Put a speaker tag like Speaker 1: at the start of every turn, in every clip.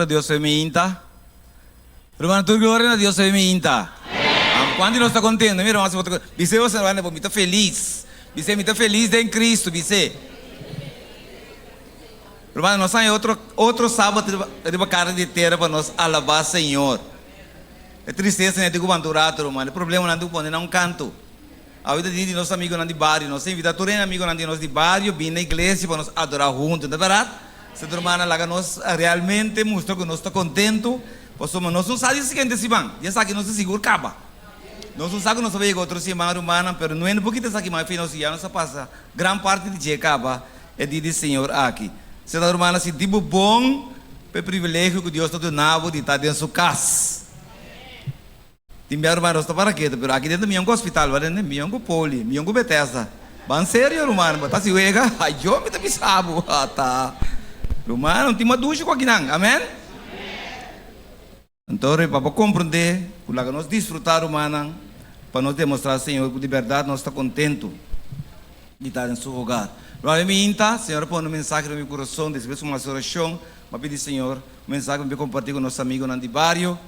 Speaker 1: Dios se me inta. Hermano, tu gloria a Dios se me inta. Quando não está contente, mira, mas você vai na muito feliz. Você muito feliz em Cristo, você. Hermano, nós temos outro sábado de cara de terra para nós alabar Senhor. É tristeza, né? Digo bandurato, hermano. O problema não é que não canto. A vida de nossos amigos não de bairro, nós invitamos todos os amigos não de nós de bairro, vir na igreja para nós adorar juntos, não é verdade? Se tu irmã lá nós realmente mostra que nós estamos contentos, pois nós não sabemos se quem se van, já sabe que nós seguro acaba. Nós não sabemos que nós sabemos que outros irmãos humanos, mas não é porque está aqui mais financiado, nós passa grande parte de que acaba é de Senhor aqui. Se a irmã se tipo bom, é privilégio que Deus está dando de estar dentro da sua casa. Minha irmã está para quê? Mas aqui dentro do hospital, né? Minha poli, minha Bethesda. Bem sério, irmão, tá se uega, ai eu me sabo, tá. Irmão, não tem uma ducha com aqui não, amém? Então, para compreender, para nós desfrutar, irmão, para nós demonstrar, Senhor, que de verdade nós estamos contentos de estar em seu lugar. Glória a mim, Senhor, põe um mensagem no meu coração, depois uma oração, mas pedir, Senhor, um mensagem para compartilhar com nossos amigos de bairro,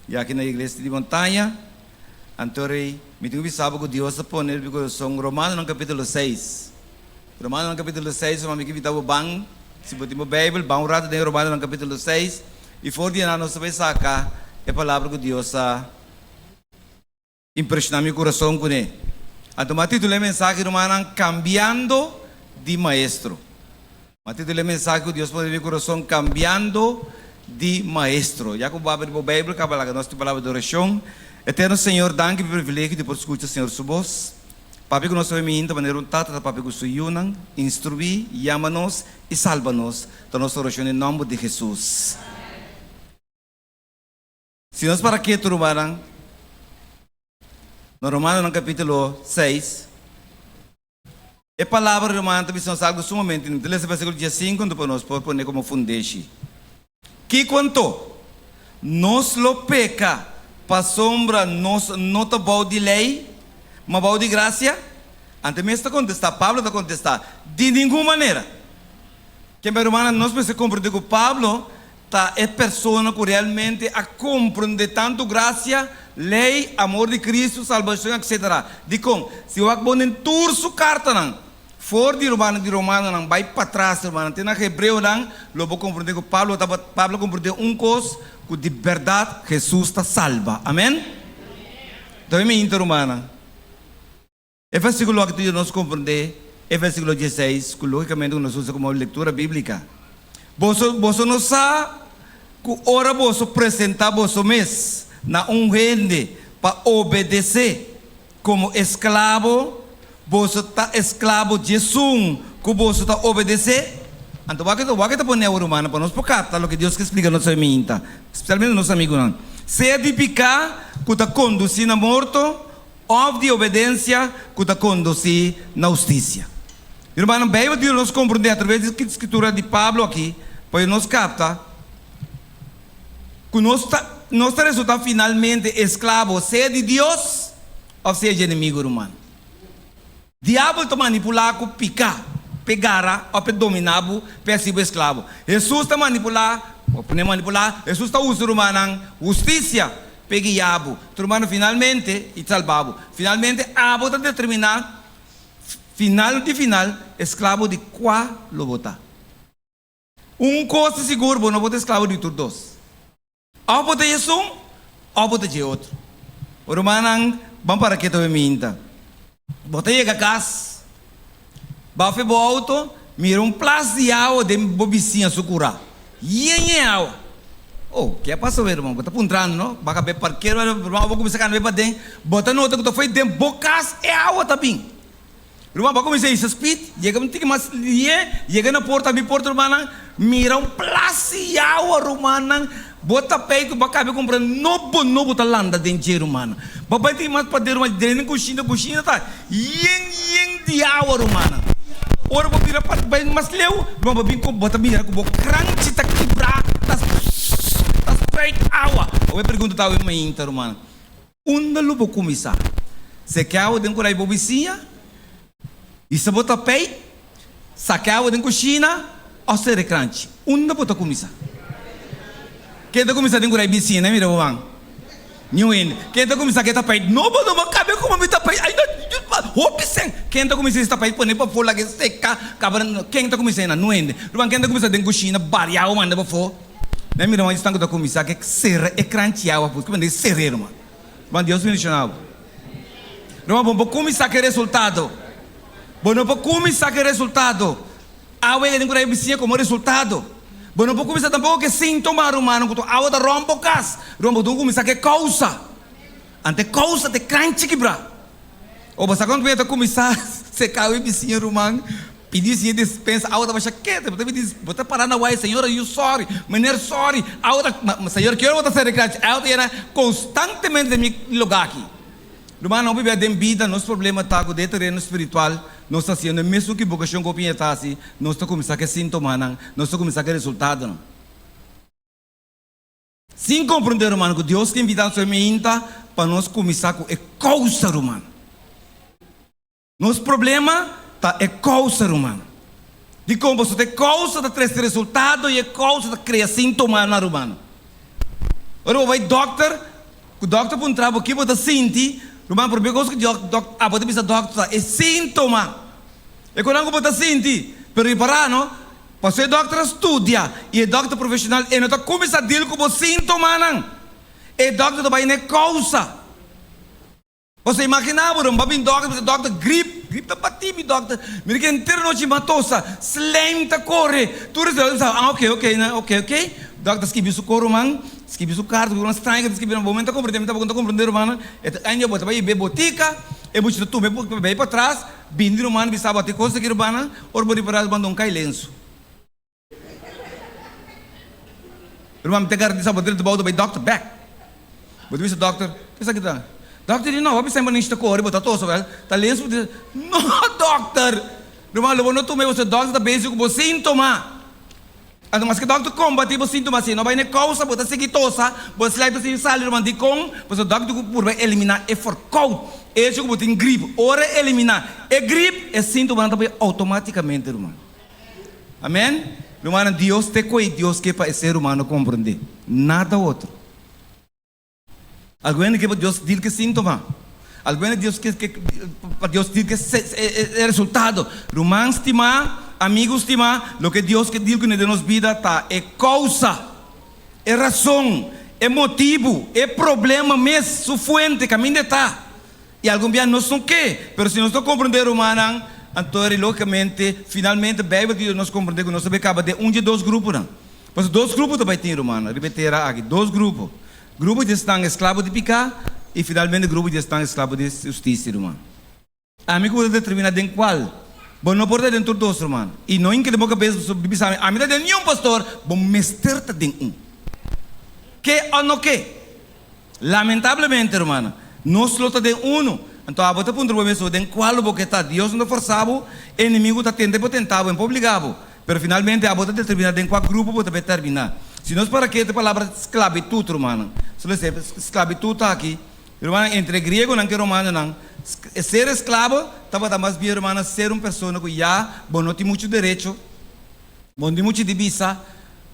Speaker 1: e aqui na igreja de montanha. Então, me tenho que saber que Deus está pondo no meu coração, Romanos no capítulo 6. Romanos no capítulo 6, eu me que estava bem. Se você tem a Bíblia, vamos orar em Romanos no capítulo 6. E for de nós vai sacar a palavra que Deus está impressionando meu coração com ele. Então, o título da mensagem, Romanos, cambiando de maestro. O título da mensagem que Deus põe no meu coração, cambiando de maestro. Já que o Bíblia, que a nossa palavra de oração. Eterno Senhor, danke pelo privilégio de poder escutar, Senhor, sua voz. Papi que nós sabemos de maneira tata, papi que suyunan, instruir, chama-nos e salva-nos. Então, nossa oração em nome de Jesus. Se nós para que tu Romanos, no Romanos no capítulo 6, a palavra Romanos também são algo sumamente interessante, versículo 5, depois nós podemos pôr como fundeixe. Que quanto nos lo peca, para sombra nos nota bom de lei, uma boa de graça, antes mesmo está contestar, Pablo está contestar, de nenhuma maneira. Que meu irmão, nós precisamos compreender que Pablo é pessoa que realmente a compreender tanto graça, lei, amor de Cristo, salvação, etc. De como, se eu vou em toda sua carta, não, for de Romano, não vai para trás, irmão, tem na Hebreu, não, eu vou compreender que Pablo compreendeu coisa que de verdade Jesus está salva. Amém? Então, me interromana. O versículo que nós compreender é o versículo 16, que logicamente nós usamos como leitura bíblica. Você não sabe que ora você apresentar você mesmo na rende para obedecer como escravo, você está escravo de Jesus, que você está obedecer. Então, o que está ponendo romana para nós, porque é o que Deus explica na nossa mente, especialmente nos amigos. Se edificar, que está conduzindo a morto, ou de obediência, que está conduzindo na justiça. Irmão, bem, Deus nos compreende através da escritura de Pablo aqui, para nós captar que nós resultamos finalmente escravos, seja de Deus ou seja de inimigo humano. O diabo está manipulado com picar, pegar ou para dominar, para ser escravo. Jesus está manipulado, ou para manipular, Jesus está usando humano, justiça, para guiar. O humano finalmente e salvado. Finalmente, abo está determinado, final de final, escravo de qual lo botar. Coisa seguro, não pode escravo de todos dois. Ou pode ser ou pode ser outro. O romano, vamos para que tu me minta. Bota aí a casa, bafe o auto, mira place de água de bobicinha sucura. E água. Oh, que é passou, irmão? Bota puntrando, não? Baka be parqueiro, irmão, vou começar a ver para dentro. Bota no outro que tu foi dentro, bocas é água também. Irmão, vai começar a speed, chega na porta, irmão, mira place de água, irmão, bota peito, baka be comprando, novo talanda dentro, irmão. Babai tem mais para mas dentro coxinha, tá? Yen de água, irmão. Ora, vou virar para bem mais leu, irmão, vim com bota mira com crunch, tá quebrar, tá straight água. Eu pergunto tá o meu irmão. Onde eu vou começar? Se quer água dentro da bobicinha? E se botar peito, sacar água dentro da coxinha, ou se recrante? Onde eu vou começar? Quem está começando a encurar a piscina, mira, Wang? New End. Quem está começando a tapar? Não, cabe como me tapar. Ai, não, hopisen. Quem está começando a tapar? Põe para fora que seca, cabra. Quem está começando a New End? Quem está começando a cozinha, barriar o manda para fora. Não, mira, mas estão começando a ser ecrantear, porque como é ser, mano. Mas Deus me ensinou. Não, vamos começar a resultado. Vamos começar a resultado. A ué que encurar a piscina como resultado. Bueno, não começar tampoco que sintoma humano, que a outra rompo cas, rompo tu começar que causa, ante causa de crunch quebra. Ou você quando vai começar se caiu em piscina humano, pedir se dispensa, a outra vai chaqueta, você diz, você parar na uai, senhora, you sorry, menino sorry, a outra, senhora, que outra ser crunch, a outra era constantemente me lugar aqui. Rumano não vive a vida, nosso problema está com o terreno espiritual. Nós estamos fazendo mesmo que vocação com pinha está assim, nós estamos começando a sintoma, nós estamos começando a resultado. Sem compreender, humano, que Deus que invita a sua mente para nós começar com a causa, humano. Nosso problema está a causa, humano. De como você tem causa de trazer resultado e a causa de criar sintoma, humano. Agora vai doctor, o doctor pode entrar aqui para sentir. Rumah berbeza que apa tu bisa dokter é sintoma. E quando eu botar senti, pero reparar no, passei dokter estudia e dokter profissional e não tá começa a deal com o sintoma não. E dokter também é causa. Você imaginava um babin dokter grip tá batimi dokter, me que inteiro noite matosa, slime tá corre. Tu resolve ok, né? Ok. Dokter escreve isso corro man. Escrevi o carro, que estranho, que escrevi no momento, compreender, mano. Ainda bota para ir botica, e muito tu bem para trás, bindir o mano, bisava até coisa que urbana, ou bori para mandar um cai lenço. Irmão, me tegar de saber do baldo, vai doctor back. Botou isso doctor, que isso aqui tá? Doctor, não, vai pensar em nisto corre, botar toso, velho. Tá lenço, não, doctor. Irmão, levou no tu me você doctor da basic com sintoma. Então, mas que doctor combate os sintomas assim, não vai na causa, você seguir tosa, você vai para sair do mandicom, você doctor por eliminar é forcou, é que você tem gripe, ora eliminar, é gripe, é sintoma também automaticamente, irmão. Amém? Irmão, Deus te cuida, Deus que para ser humano compreender, nada outro. Alguém que Deus diz que sintoma, alguém Deus que Deus diz que é resultado, irmão, estimar. Amigos, estima, lo que Deus que diz que nos vida está é causa, é razão, é motivo, é problema mesmo, sua fuente, caminho está. E algum dia não são que, mas se nós não compreender o humano, então, logicamente, finalmente, a Bíblia diz que nós compreendemos que nós acaba de de dois grupos, não. Mas dois grupos também tem, humano, repetirá aqui, dois grupos. Grupo que estão escravos de picar e finalmente grupo que estão escravos de justiça, humano. Amigo, você determina em qual? Bom, não pode dentro dos irmãos. E não em que demora peso sobre bisame. A minha de nenhum pastor, bom mesterta de Que ou não que? Lamentavelmente, irmã, nós lota de Então, a bota punto mesmo de qual porque está Deus não forçava, inimigo está tentando tentava, obrigado. Pero finalmente a bota determinada em qual grupo pode terminar. Se nós para que a palavra esclavitud, irmã. Se você esclavitud está aqui, irmã, entre grego e romano não. Ser escravo estava mais bem, irmã, ser uma pessoa que já não tem muito direito, não tem muito de visa,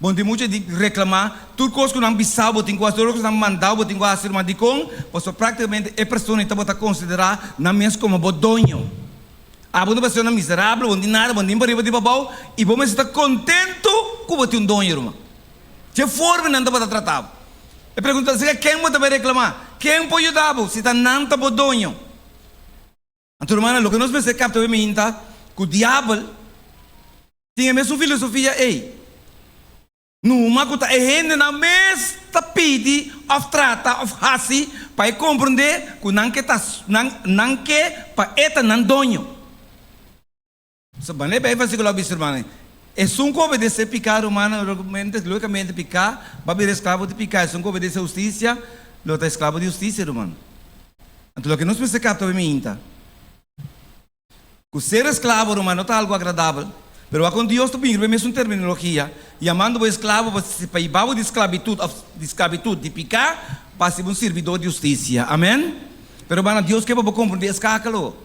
Speaker 1: não tem muito de reclamar, tudo coisa que não bisava, tem quase tudo que não mandava, tem quase irmã de com, mas praticamente a pessoa estava a considerar na mesma como bodonho. A uma pessoa miserável, não tem nada, não tem para de babau, e vamos estar contento com o teu donho, irmã. De forma não estava tratado. Eu pergunto, quem vai reclamar? Quem pode ajudar? Se está não está bodonho. Então, irmã, o que nós pensamos que o diabo tinha a mesma filosofia, numa que está na mesma pede, of trata, of hasi, para compreender que não quer para eta não donho. Sebenarnya bem fácil kalau irmã. É um que obedece picar, humana, logicamente picar, vai ser escravo de picar, é um que obedece justiça, lo está escravo de justiça, irmã. Então, o que nós pensamos que o ser escravo, humano, está algo agradável. Mas quando Deus está bem, mesmo terminologia, chamando o escravo para ir de esclavitud, de picar, para ser um servidor de justiça. Amém? Mas, Deus quer para compreender escácalo.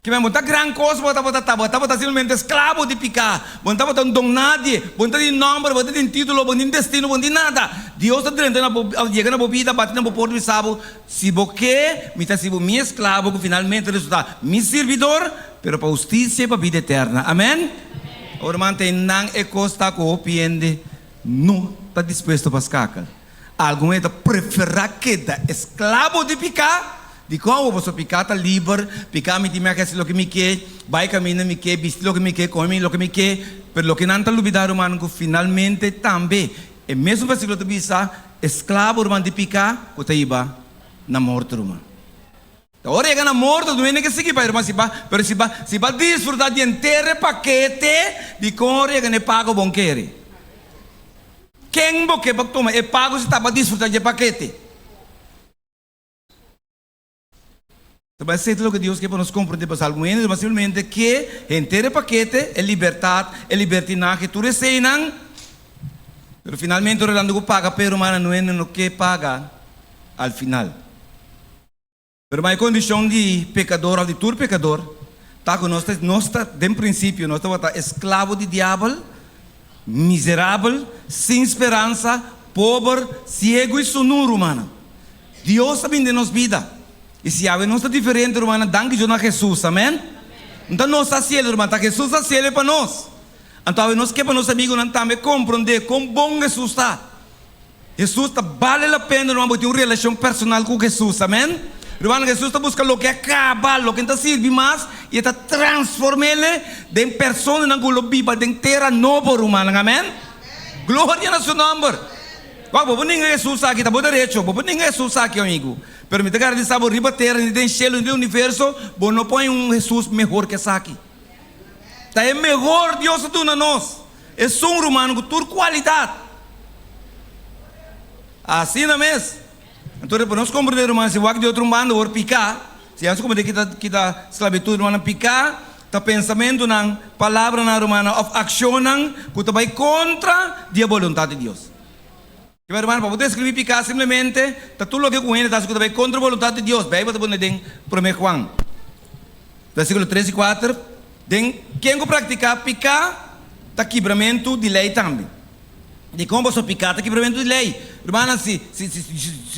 Speaker 1: Que me monta gran coisa, bota simplesmente escravo de picar, bota um dom nadie, bota de nome, bota de título, bota de destino, bota de nada. Deus está dentro chega na bebida, bate na porta e sabe, se você me está sendo meu escravo, que finalmente resulta meu servidor, pero para justiça e para vida eterna. Amém? Ora mantém não é costa que o piende, não está disposto para escacar. Alguém está preferir que da escravo de picar. Di como posso picata liber, picami di me che lo che mi che, vai cammina mi che, visti lo che mi che, come lo che mi che, per lo che non ta lubidare umano che finalmente tambe, e mesmo versículo te bisa, esclavo umano di pica, ko iba na morte umano. Ora é na morte, não é nem que se vai, mas se vai desfrutar de inteiro paquete de cor e que ne pago bonquere. Quem boque para tomar é pago se está para desfrutar de paquete. Então, é o que Deus quer para nos compreender, para alguns, mas simplesmente que inteiro paquete é liberdade, é libertinagem que tu recebes, mas finalmente o relando paga, pero mano não é no que paga al final. Pero a condição de pecador, de tur pecador, tá com nós está, de princípio, nós estamos escravo de diabo, miserável, sem esperança, pobre, cego e sonoro, mano. Deus está vindo em nossa vida. E se a não está diferente, irmã, danke a Jesus, amém? Então nós está cielo, irmã, está Jesus está cielo para nós. Então nós que para nossos amigos não também compreender como bom Jesus está. Jesus está vale a pena, irmã, ter uma relação personal com Jesus, amém? Irmã, Jesus está buscando o que acaba, o que está servindo mais e está transformando de pessoa na Biba, de terra nova, irmã, amém? Glória a seu nome. Vamos ninguém Jesus aqui, tá bom direito, vamos ninguém Jesus aqui, amigo. Permite que sabe riba terra, nem céu, nem universo, bom não põe Jesus melhor que essa aqui. Tá é melhor Deus tu na nós. É só humano com toda qualidade. Assim não é mesmo. Então para nós compreender humano, se o de outro humano or picar, se antes como que da esclavitud humana picar, tá pensamento não, palavra na humana, of action não, que tá vai contra a vontade de Deus. Hermano, para poder escrever picar simplesmente, está tudo o que com ele está contra a vontade de Deus. Bem, você pode dizer, 1 Juan, versículo 3 e 4, quem praticar picar, está quebramento de lei também. De como você picar, está quebramento de lei. Irmão, se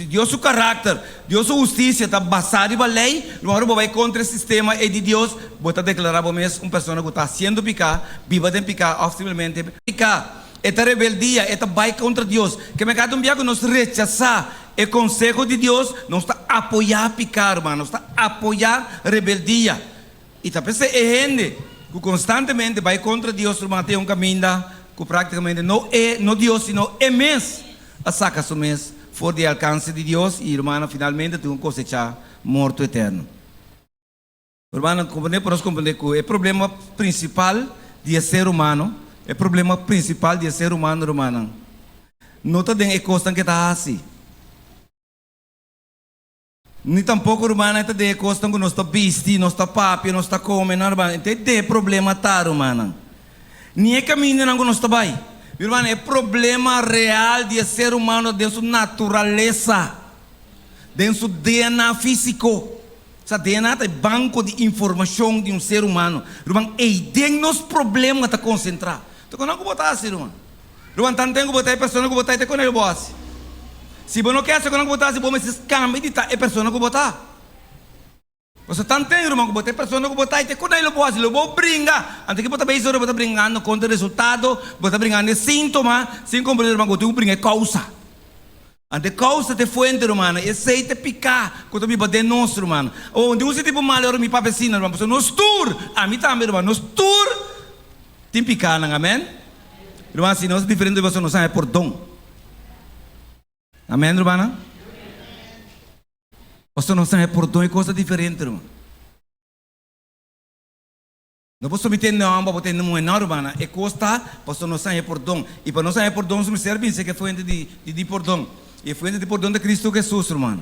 Speaker 1: Deus o caráter, Deus a justiça está basado na lei, irmão, vai contra o sistema e de Deus, você declarar para mesmo uma pessoa que está sendo picar, viva de picar, ou simplesmente picar. Esta rebeldia, esta vai contra Deus. Que me cada dia que nós rechazar o consejo de Deus, nós está apoiar picar, irmão, nós está apoiar rebeldia. E talvez é gente que constantemente vai contra Deus, irmão, tem caminho que praticamente não é Deus, sino é mesmo a saca seu mês fora de alcance de Deus e, irmão, finalmente tem cosechar morto eterno. Irmão, podemos compreender que o problema principal de ser humano, o problema principal de ser humano, irmão, não está dentro de coisa que está assim. Nem tampouco, irmão, está dentro de coisa que nós está vestindo, nós está papi, nós está comendo, irmão. Então, tem problema, tá, irmão. Nem é caminho que nós está vai. Irmão, é problema real de ser humano de sua natureza, de seu DNA físico. Essa DNA é banco de informação de ser humano. Irmão, e tem nos problemas está concentrar. Então, quando eu botar assim, irmão. Irmão, tanto tempo que botar a pessoa que botar, até quando ele bota. Se você não quer, quando eu botar, se você cambia de a pessoa que botar. Você tanto tempo, irmão, que botar a pessoa que botar, até quando ele bota, ele vai brincar. Antes que botar bem, você vai brincando contra o resultado, você brincando sintoma, sem compreender, irmão, que você brinca causa. Ante causa de fuente, irmão, e sei te picar, quando me bate nosso, irmão. Ou onde você tipo mal, meu papai ensina, irmão, você nos tour, a mim também, irmão, nos tour, tem picar, não, amém? Irmão, se nós diferente, você não sabe por dom. Amém, irmão? Você não sabe por dom é coisa diferente, irmão. Não posso meter não, para botar não é irmão, é coisa, você não sabe por dom. E para não saber por dom, você me serve, isso que é fuente de por dom. E foi de perdão de Cristo Jesus, irmão.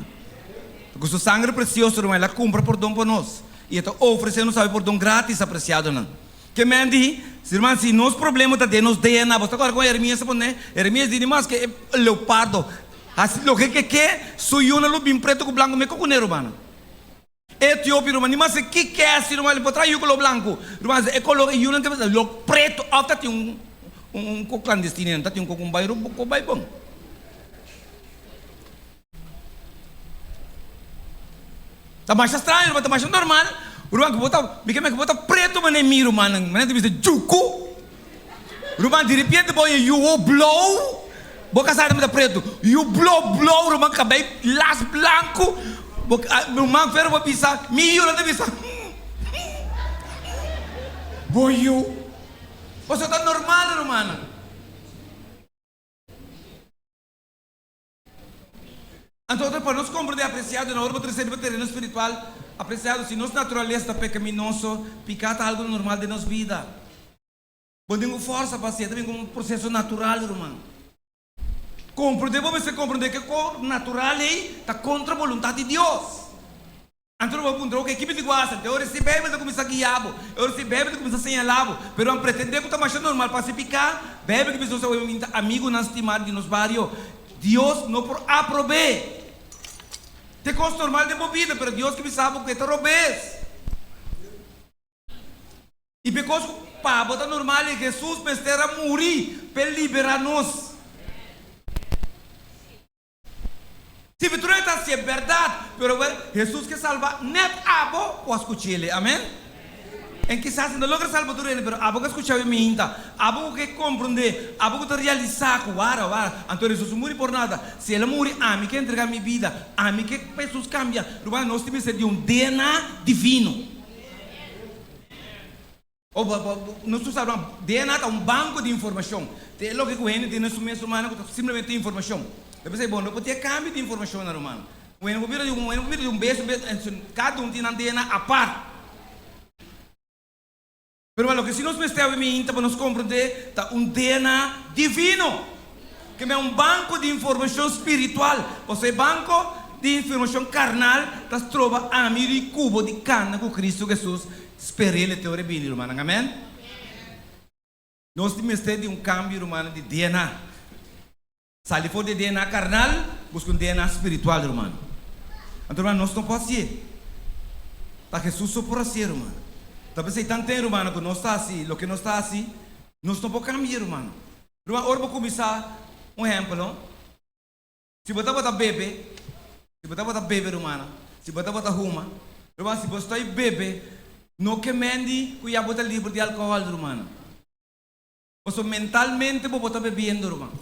Speaker 1: Porque o seu sangue precioso, irmão, ela compra perdão para nós. E então oferecendo, sabe, perdão grátis, apreciado, não. Que me diz, irmão, se nos problemas está de nos DNA, você agora com Jeremias, Jeremias diz mais que leopardo. Assim, o que sou eu no lubim preto com branco, me cocuneiro, irmão. Etiópia, irmão, mas o que quer ser, irmão? Ele pode trair o color branco. Irmão, é color e o preto, até tem um clandestino, até tem um bairro bom. Tá mais estranho, irmão, tá mais normal. Irmão, que bota preto, mas nem miro, mano. Mas nem tem juco. Irmão, de repente, boy, you will blow. Boca sai da preto. You blow, irmão, cabelo las branco. Irmão, ferro, vou pisar. Miro, não tem pisar. Boy, you. Você tá normal, irmão. Então, para nós compreender apreciado na hora de terceiro terreno espiritual, apreciado, se nossa natureza pecaminoso, picata algo normal de nossa vida. Podemos força para ser também como um processo natural, irmão. Você compreender que o natural está contra a vontade de Deus. Então, eu vou perguntar, ok, que me digo assim? Eu recebi, eu começo a guiar, eu recebi, eu começo a señalar, mas eu pretendo que está mais normal para se picar, bebe que pessoas são amigos, não estimar de nos barrios. Deus não aprove. Te costa normal de movida, mas Deus que me sabe que te robes. E porque o papo está normal e Jesus precisa morrer para liberar-nos. Se tu não está assim, é verdade, mas Jesus que salva, net abo, pode escutar ele, amém? En quizás não logra salvador, mas abo que escutar me inta, abo que compreender, abo que realizar, então Jesus morre por nada. Se ele morre, a mim que entregar minha vida, a mim que Jesus cambia, nós temos de um DNA divino. Nós sabemos, DNA é um banco de informação. Tem logo que o N tem na sua mente humana simplesmente informação. Eu pensei, bom, não pode ter câmbio de informação na humana. O N vira de um beijo, cada um tem um DNA a parte. Mas o que se nós mestemos em mim, para nos compreender, está um DNA divino, que é um banco de informação espiritual. Você banco de informação carnal, está trova a mim de cubo de carne com Cristo Jesus. Espere ele te orebili, irmão, amém? Nós temos de um câmbio, irmão, de DNA. Se for de DNA carnal, busca um DNA espiritual, irmão. Então, irmão, nós não podemos ser. Está Jesus só por ser, irmão. Talvez você tanto tem, irmão, que não está assim, o que não está assim, nós não podemos cambiar, irmão. Irmão, agora vou começar um exemplo. Se você botar bebê, irmão, se você botar ruma, irmão, se você está bebê, não que mende que ia botar livre de álcool, irmão. Você mentalmente vou botar bebendo, irmão.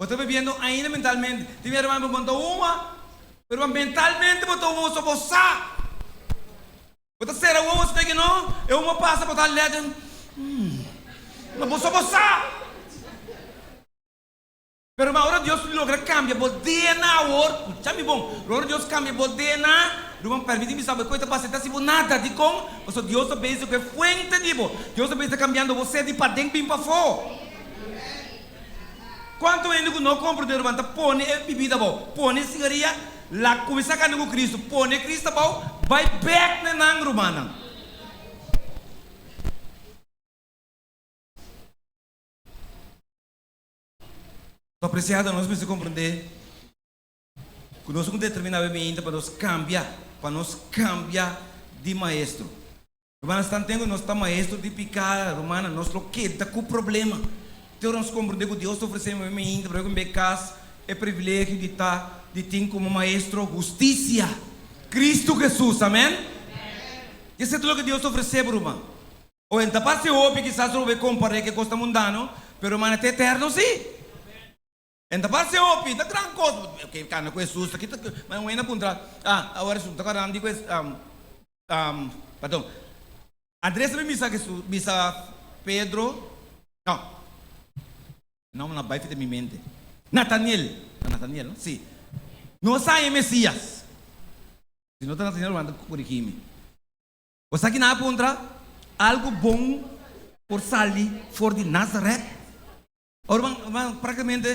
Speaker 1: Botar bebendo ainda mentalmente. Tem irmão, vou botar uma, irmão, mentalmente botar uma só boçar. Botar será uma, você tem que não? Eu uma passa botar legend. Não vou só boçar. Pero agora Deus logra cambia, o DNA agora, chame bom. Agora Deus cambia o DNA. Não permite-me saber coisa para ser assim nada de como. Porque Deus pensa que é fuente de bo. Deus pensa cambiando você de para dentro para fora. Quanto ainda não compra de levanta, põe bebida bom, põe cigarrilha, lá começa a com Cristo, põe Cristo bom, vai back na nang romana. Apreciado, nós precisamos compreender que nós determinadamente para nós cambiar de maestro. Romana está tendo nós está maestro de picar, romana nós lo que está com problema. Então nós compreendemos que Deus oferece a mim ainda para que casa é privilégio de estar de ter como maestro justiça, Cristo Jesus, amém? Isso é tudo que Deus oferece, romana. Ou então para ser óbvio que quizás não vai comparar que custa mundano, pero romana é eterno sim. Então para ser óbvio, da grande coisa, que cana com Jesus, aqui mas não é na punta. Agora isso está carando com perdão. Andrés me misa Pedro, não na baita de minha mente. Nathaniel, não? Sim. Não sai Messias. Se não está Nathaniel, manda corrigir-me. Você aqui na punta, algo bom por sair fora de Nazaré. Ora, praticamente,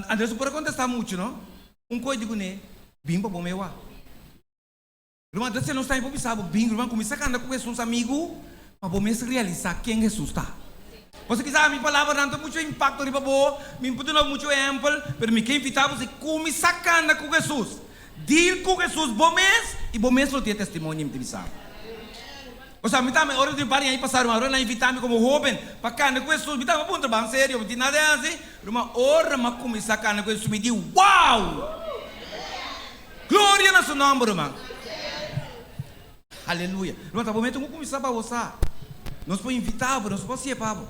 Speaker 1: Andrés não pode contestar muito, não? Código, né? Bimba, bom, meu. Irmão, você não está em sabe, bingo, irmão, começa a andar com seus amigos, para você realizar quem Jesus está. Você quiser, minha palavra não tem muito impacto, me pode dar muito exemplo, mas me quer invitar você começar a andar com Jesus. deal com Jesus bom mês e bom mês não tem testemunho de missão. O sea, me tame ora de pari aí passaram uma hora na invitar-me como jovem para cá com Jesus, me tame ponto bem sério, não tem nada assim. Uma hora mas começar cá com Jesus me diz, uau! Glória no seu nome, irmão. Aleluia. Irmão, tá momento como começar para você. Nós podemos invitar, nós podemos ser pavo.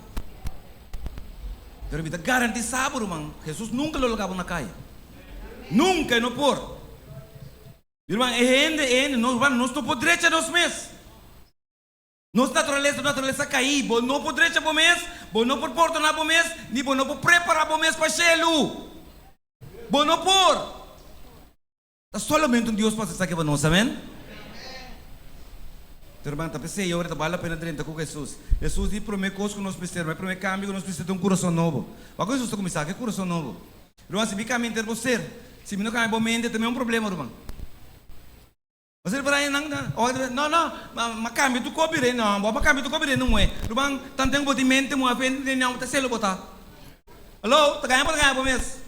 Speaker 1: Pero me garantir sabe, irmão, Jesus nunca lo colocava na caia. Nunca não por. Irmão, nós não podemos direita dos meses. Nossa natureza cair, bom não por direita bom mês, bom não por porto na bom mês, nem bom não por preparar bom mês para chelo. Bom não por. Solamente um Deus pode estar aqui para nós, amém? Irmão, tá pensando, eu agora vale a pena treinar com Jesus. Jesus disse para mim coisas que nós precisamos, mas para mim cambio que nós precisamos de um coração novo. O que Jesus está começando? Que coração novo? Irmão, se me caminho ter você, se me não caminho bom mente, também é um problema, irmão. Você vai aí não, mas cambio tu cobrir não, mas cambio tu cobrir não é. Irmão, tanto tempo de mente, mas vem não, tá selo botar. Alô, tá ganhando bom mês.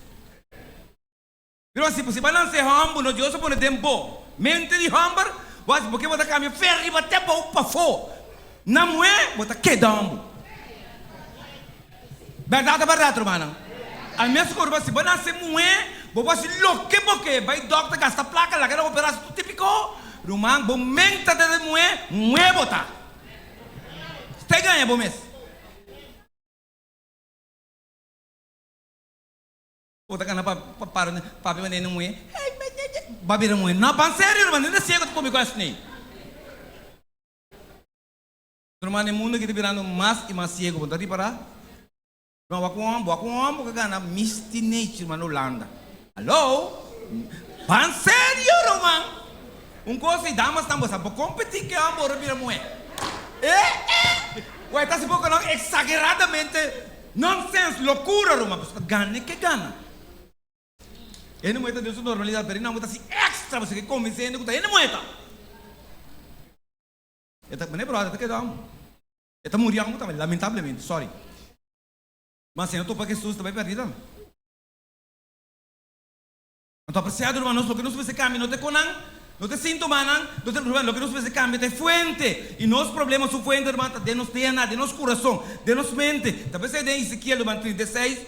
Speaker 1: Irmão, se você balança hambo, no Deus põe tempo. Mente de hamburger, mas porque você caminha ferro e bater para fora. Não é, você quedambo. Verdade, irmão. A mesma coisa, se balança moé, você louco porque vai doctor gasta placa lá que não operação tudo típico. Irmão, bom mente de moé botar. Você ganha bom mês. Outra cana para ver nem moé. Babira moé. Não, pan sério, irmão, nem sei que tu come com isso nem. Irmão, no mundo que te virando mais e mais cego, botar de parar. Não, wakuombo, que gana misty nature, mano, Holanda. Alô? Pan sério, irmão? Coisa e damas também, sabe? Competir que amo, babira moé. Ué, tá se pouco não, exageradamente, nonsense, loucura, irmão. Gana que gana. Ele não é de sua normalidade, mas não é assim extra, você que convencendo que ele não é. Ele tá bem brother, tá quedando. Ele tá morrendo também, lamentavelmente, sorry. Mas se eu estou para que Jesus também perdido. Então apreciado, irmão, lo que nos fez cambio, não te conan, não te sinto manan, não te lo que nos fez cambio é fuente. E nos problemas su fuente, irmão, de nos DNA, de nos coração, de nos mente. Talvez é de Ezequiel, irmão, 36,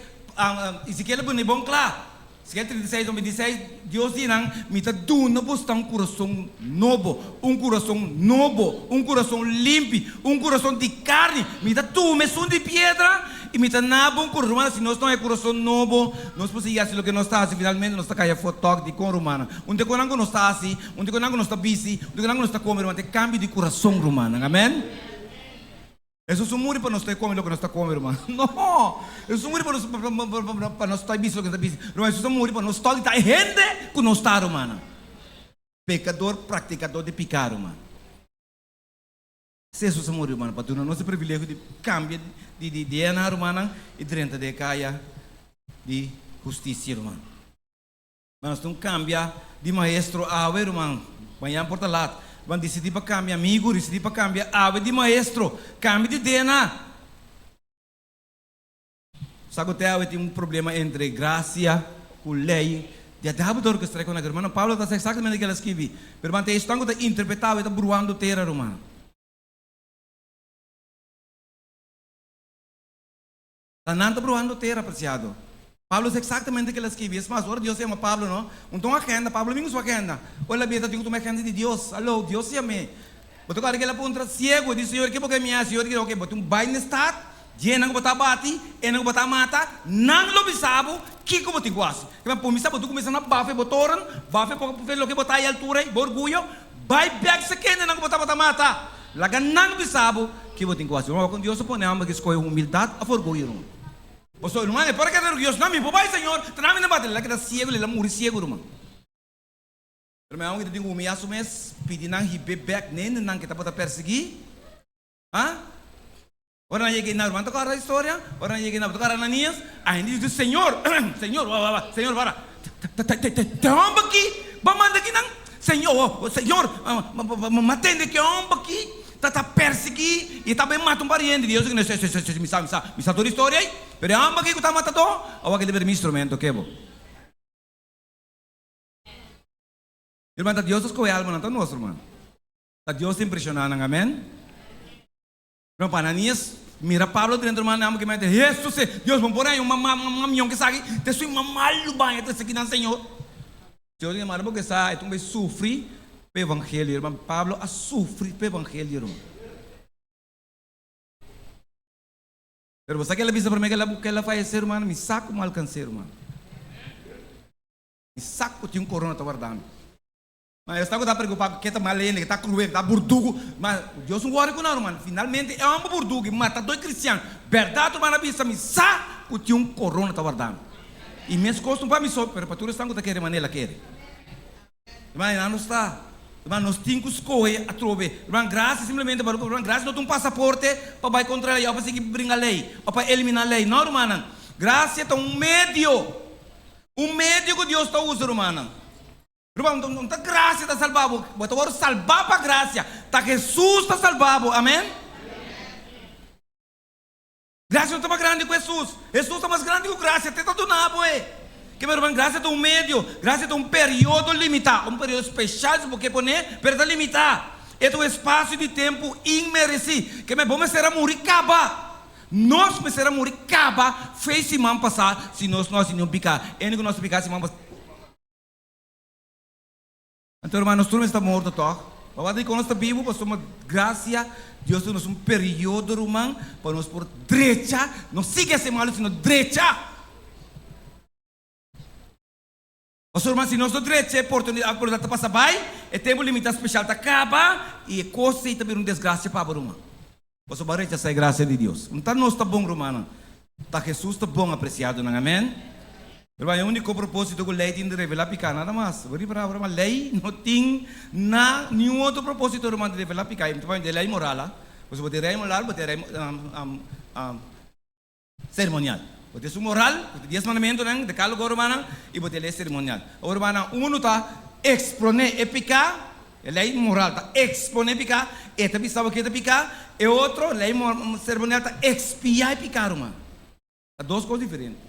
Speaker 1: Ezequiel é bom claro. Ezequiel 36, 26, Deus diz, me está dando um coração novo, um coração limpo, um coração de carne, me está tudo de pedra, e me está nabo um coração, se nós não é coração novo, nós podemos ir assim, o que nós está assim, finalmente nós está caindo foto de com romana, onde quando nós está assim, onde quando nós está busy, onde quando nós está comendo, tem cambio de coração romana, amém? Jesus não morre para nós estar comendo o que nós está comendo, irmão. Não! Jesus não morre para nós estar busy o que nós está busy. Jesus não morre para nós estar gente que nós está, irmão. Pecador, praticador de pecado, irmão. Se Jesus morre, irmão, para nós nosso privilégio de cambio de DNA, irmão, e de de caia de justiça, irmão. Mas nós cambia de maestro a irmão. Amanhã porta lá. Quando decidi para cambiar amigo, decidi para cambiar ave de maestro, cambio de DNA. Sabe que tem um problema entre graça e lei. De até que está com a irmã Paulo está exatamente o que ela escreve. Mas tem estão que interpretar e está bruando terra, irmão. Está não bruando terra, apreciado. Pablo é exatamente o que ele escreve. Mas agora Deus chama Pablo, não? Então a agenda, Pablo mesmo sua agenda. Olha bem, tem uma agenda de Deus. Alô, Deus chama. Botou cara que ele aponta cego, diz Senhor, que porque minha Senhor que ok, botou baile no estado, dia não botar bate, e não botar mata, não lo bisabo, que como te gosta. Que mas por mim sabe tu começa na bafe botoran, bafe porque fez o que botar aí altura, orgulho, vai back se que não botar mata. Laga não bisabo, que botar gosta. Quando Deus põe a alma que escolhe humildade, a orgulho. Pastor, irmão, para que Deus não me papai, Senhor, traz-me na batalha, que está cego, ele morre cego, irmão. Irmão, que tem que humilhar o mês, pedir não hibe back, nem não que está para perseguir. Ah? Ora não cheguei na irmã, tocar a história, ora não cheguei na tocar a Ananias, ainda diz Senhor, Senhor, Senhor, para, te homem aqui, vamos mandar aqui não, Senhor, matende que homem aqui. Tá perseguir e também mata um pariente. Deus que me sabe toda a história aí. Pero amba que tá matando, ou que deve ter instrumento que bo. Irmão, tá Deus escolhe a alma, não tá nosso, irmão. Tá Deus impressionando, amém? Irmão, Ananias, mira Pablo dentro, irmão, amo que me diz, Jesus, Deus, vamos por aí, uma minhão que sai, te sou uma malu banha, te seguir no Senhor. Deus diz, mas porque sai, tu vai sofrer pelo evangelho, irmão. Pablo a sofrer pelo evangelho, irmão. Pero você que ela visa para mim que ela faz ser humano, me saco mal alcançar, irmão. Me saco tinha corona tá guardando. Mas eu estava preocupado que está malene, que está cruel, que está burdugo. Mas Deus não gosta com nada, irmão. Finalmente é um burdugo, mata dois cristianos. Verdade, irmão, na vista, me saco tinha corona tá guardando. E minhas costas não para me só, pero para tu estão com aquela maneira quer. Irmão, não está. Irmão, nós temos que escolher a trove. Irmão, graça simplesmente para irmão, graça não tem um passaporte para vai contra a lei, ou para seguir brincar a lei, ou para eliminar a lei. Não, irmão. Graça é um médio. Um médio que Deus está usando, irmão. Irmão, não está graça está salvado. Mas agora salvar para graça. Está Jesus está salvado. Amém? Graça não está mais grande que Jesus. Jesus está mais grande que graça. Até está do nabo, que meu irmão, graça é um médio, graça é um período limitado, um período especial, porque poner, pero limitado. É um espaço de tempo imerecido, que meu bom me será morrer caba. Nós me será morrer caba, fez semana passada, se nós não picar, é que nós picar semana passada. Então, irmão, nós estamos mortos, tá? Mas quando nós estamos vivos, nós somos graça, Deus nos um período, irmão, para nós por direita, não siga esse mal, sino direita. Pastor, mas se nós não temos a oportunidade de passar bem, é tempo limitado especial de acaba e a coisa também uma desgraça para o irmão. Pastor, barreira essa graça de Deus. Então, nós está bom, irmão. Está Jesus está bom, apreciado, não amém? Irmão, é o único propósito que a lei tem de revelar picar, nada mais. A lei não tem nenhum outro propósito, irmão, de revelar picar. Então, a lei moral, você pode ter lei moral, pode ter lei cerimonial. Pode ser moral, pode ter 10 mandamentos, decálogo, irmão, e pode ter lei cerimonial. O irmão, um está exponer e picar, a lei moral está exponer e picar, e também sabe o que é picar, e outro, lei cerimonial está expiar e picar, irmão. Há duas coisas diferentes.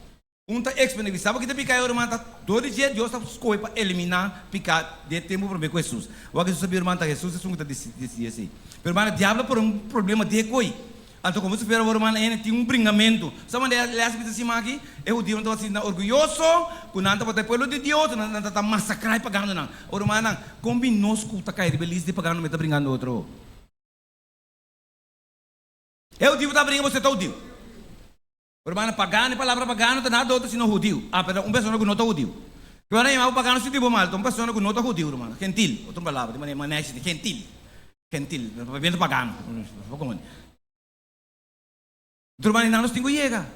Speaker 1: Um está exponer, sabe o que é picar, irmão, está todo dia, Deus está escolhendo para eliminar, picar, de tempo para ver com Jesus. O que Jesus sabia, irmão, Jesus é um que está decidindo assim. Pero, irmão, o diabo por um problema de coi. Então, como você vê, o irmão, ele tem um bringamento. Sabe onde ele acha que está aqui? É o Deus, então, assim, orgulhoso, que não está para o povo de Deus, não está massacrar e pagando, não. O irmão, combinou com o Takai, rebeliz de pagando, mas está brincando outro. É o Deus que está brincando, você está o Deus. O irmão, pagando, a palavra pagando, não está nada outro senão judeu. Ah, mas uma pessoa que não está judeu. Agora, irmão, pagando se tipo mal, uma pessoa que não está judeu, irmão. Gentil, outra palavra, de maneira gentil. Gentil, vendo pagando. Então, irmão, não nos temos que chegar.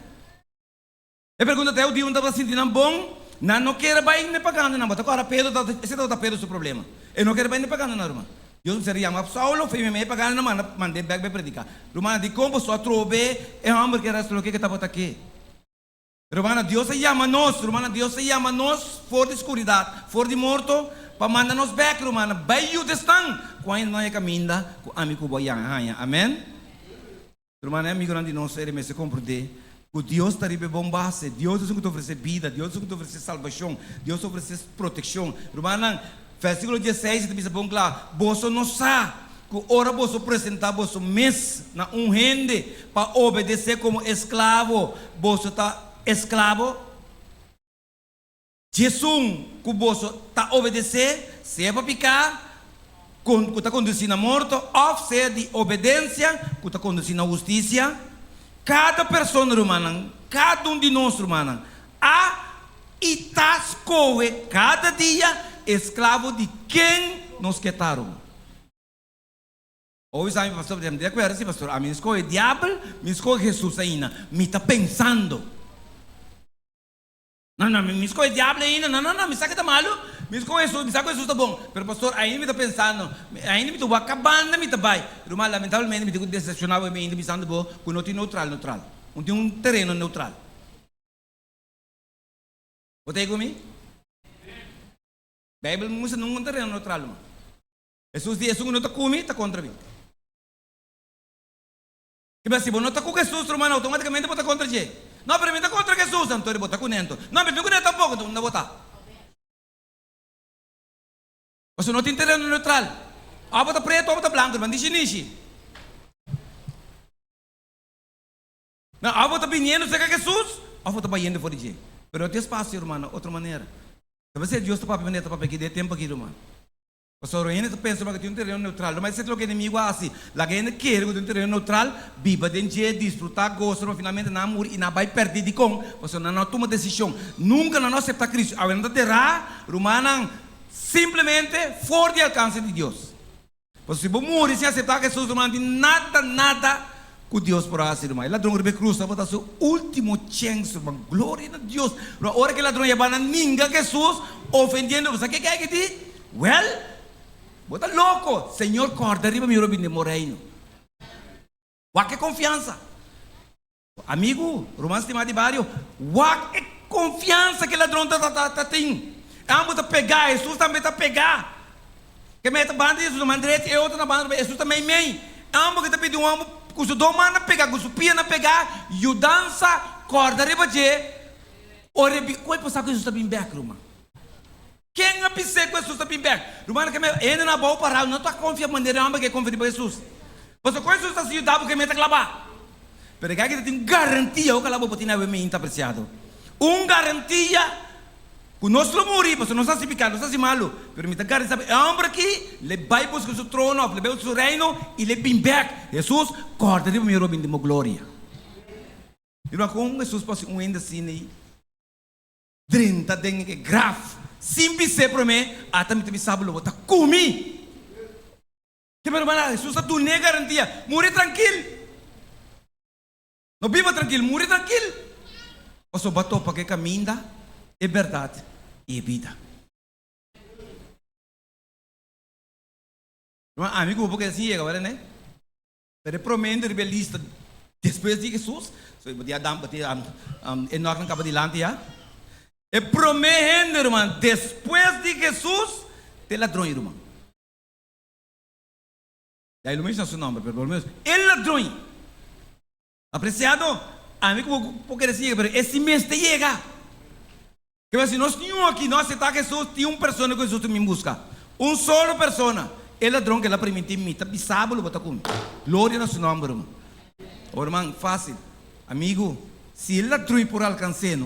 Speaker 1: Eu pergunto até o dia onde estava sentindo bom, não quer bem nem pagando, não. Mas agora, Pedro, esse está Pedro o seu problema. Eu não quero bem nem pagando, não, irmão. Eu seria uma Saulo, fui me pagando, não, mandei bem para predicar. Irmão, de como só trove, é um homem que era o que estava aqui. Irmão, Deus se chama nós, irmão, Deus se chama nós, fora de escuridão, fora de morto, para mandar nos back, irmão, bem o destino, quando não é caminho, com amigo boiang, amém? Irmão, amigo de nós, ele me se compreende. O Deus está ribe bom base. Deus é o que te oferece vida. Deus é o que te oferece salvação. Deus te oferece proteção. Irmão, versículo 16, ele diz bom claro. Você não sabe que ora você apresentar você mês na rende para obedecer como escravo. Você está escravo. Jesus que você está obedecer, se é para picar, que está conduzindo a morte, ou seja, de obediência, que está conduzindo a justiça. Cada pessoa, irmã, cada de nós, irmã, e está escolhe cada dia escravo de quem nos quetaram. Hoje, sabe, pastor, de acordo, sim, pastor, a mim escolhe o diabo, me escolhe Jesus ainda, me está pensando. Não, me escolhe o diabo ainda, não, me saca da malo. Me escolhe Jesus, me saca Jesus está bom. Pero pastor, ainda me está pensando, ainda me estou acabando, me está bem. Irmão, lamentavelmente, me estou decepcionado, me ainda pensando bom, que não tem neutral. Não tem um terreno neutral. Você comigo? A Bíblia não é um terreno neutral, irmão. Jesus diz, Jesus não está comigo, está contra mim. Mas se você não está com Jesus, irmão, automaticamente você está contra ele. Não, pero me está contra Jesus, então ele está com ele. Não, mas não com ele tampoco, então não está. Você não tem terreno neutral. Ou bota preto, ou bota branco, irmão. Diz. Não, ou bota pinheiro, você quer Jesus? Ou bota banhando fora de jeito. Mas tem espaço, irmão, outra maneira. Se você Deus está para maneta para que dê tempo aqui, irmão. Você ainda pensa que tem um terreno neutral, mas se o inimigo assim, lá que ainda quer que tem um terreno neutral, viva dentro de desfrutar, gosta, finalmente não morrer e não vai perder de com, você não toma decisão, nunca não aceita Cristo, a verdade terá, romana, simplesmente fora de alcance de Deus. Você se você morrer sem aceitar Jesus, não tem nada com Deus por assim, irmão. O ladrão de cruz, vai dar seu último chance, irmão. Glória a Deus. A hora que o ladrão ia para ninguém Jesus, ofendendo, você que quer que diga? Well, bota louco, Senhor, corda arriba mi robin de moreino. Wa que confiança. Amigo, romance de Madibario, wa que confiança que o ladrão tem. Amo tá pegar, Jesus também tá pegar. Que meta banda Jesus na mandrete e outra na banda, Jesus também mei. Amo que tá pedindo amo, cujo domana pegar, cujo pia na pegar, e dança, corda arriba de. Ore bi, qual é passar que Jesus tá bem back, irmão? Quem é pisar com Jesus está bem back? Irmão, que ainda não vou parar, não estou confiando maneira amba que confia em Jesus. Você conhece Jesus assim, dá porque meta clavar. Pero que tem garantia, o que ela vai botar na mente apreciado. Garantia que nós não morrer, você não sabe picar, não sabe malo. Pero me garantia, sabe, é homem aqui, ele vai buscar o seu trono, ele vai buscar o seu reino, e ele bem back. Jesus, corta de meu robin de minha glória. Irmão, como Jesus pode um ainda assim, 30 dengue que grave. Simpi se para mim, até me sabe lo, tá comi. Que meu irmão, Jesus tu nem garantia, morre tranquilo. Não viva tranquilo, morre tranquilo. O só bato para que caminha é verdade e vida. Amigo, porque assim agora, né? Pero promendo rebelista depois de Jesus, so batia dam batia enorme capa de lante já. E prometendo, irmão, depois de Jesus, tem ladrão, irmão. Daí não menciona seu nome, pelo menos. Ele ladrão. Apreciado? Amigo, porque assim, esse mês te chega. Que assim, nós tínhamos aqui, nós aceitamos Jesus, tinha uma pessoa que Jesus me busca. Um solo pessoa. Ele ladrão que ela permitiu me, tá bisabo, bota com. Glória no seu nome, irmão. Irmão, fácil. Amigo, se ele ladrão por alcançar,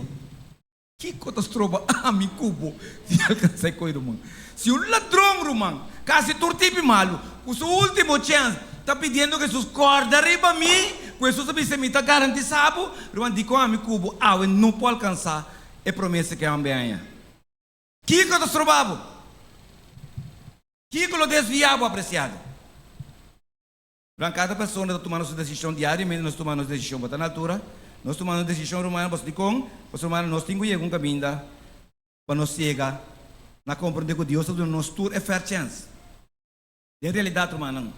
Speaker 1: que coisas trova a mi cubo se alcançar com ele, irmão. Se um ladrão, irmão, quase tortipe malo, o seu último chance, está pedindo que Jesus corda arriba a mim, que Jesus me está garantizado, irmão, digo a mi cubo, eu não posso alcançar, é promessa que eu bem. Que coisas trovavo? Que lo desviava, apreciado? Cada pessoa está tomando sua decisão diariamente, nós tomamos decisão para a altura. Nós tomamos decisão romana, você nós temos um caminho para nós chegar na compreender que Deus está nos tur é fair chance. De realidade, romana,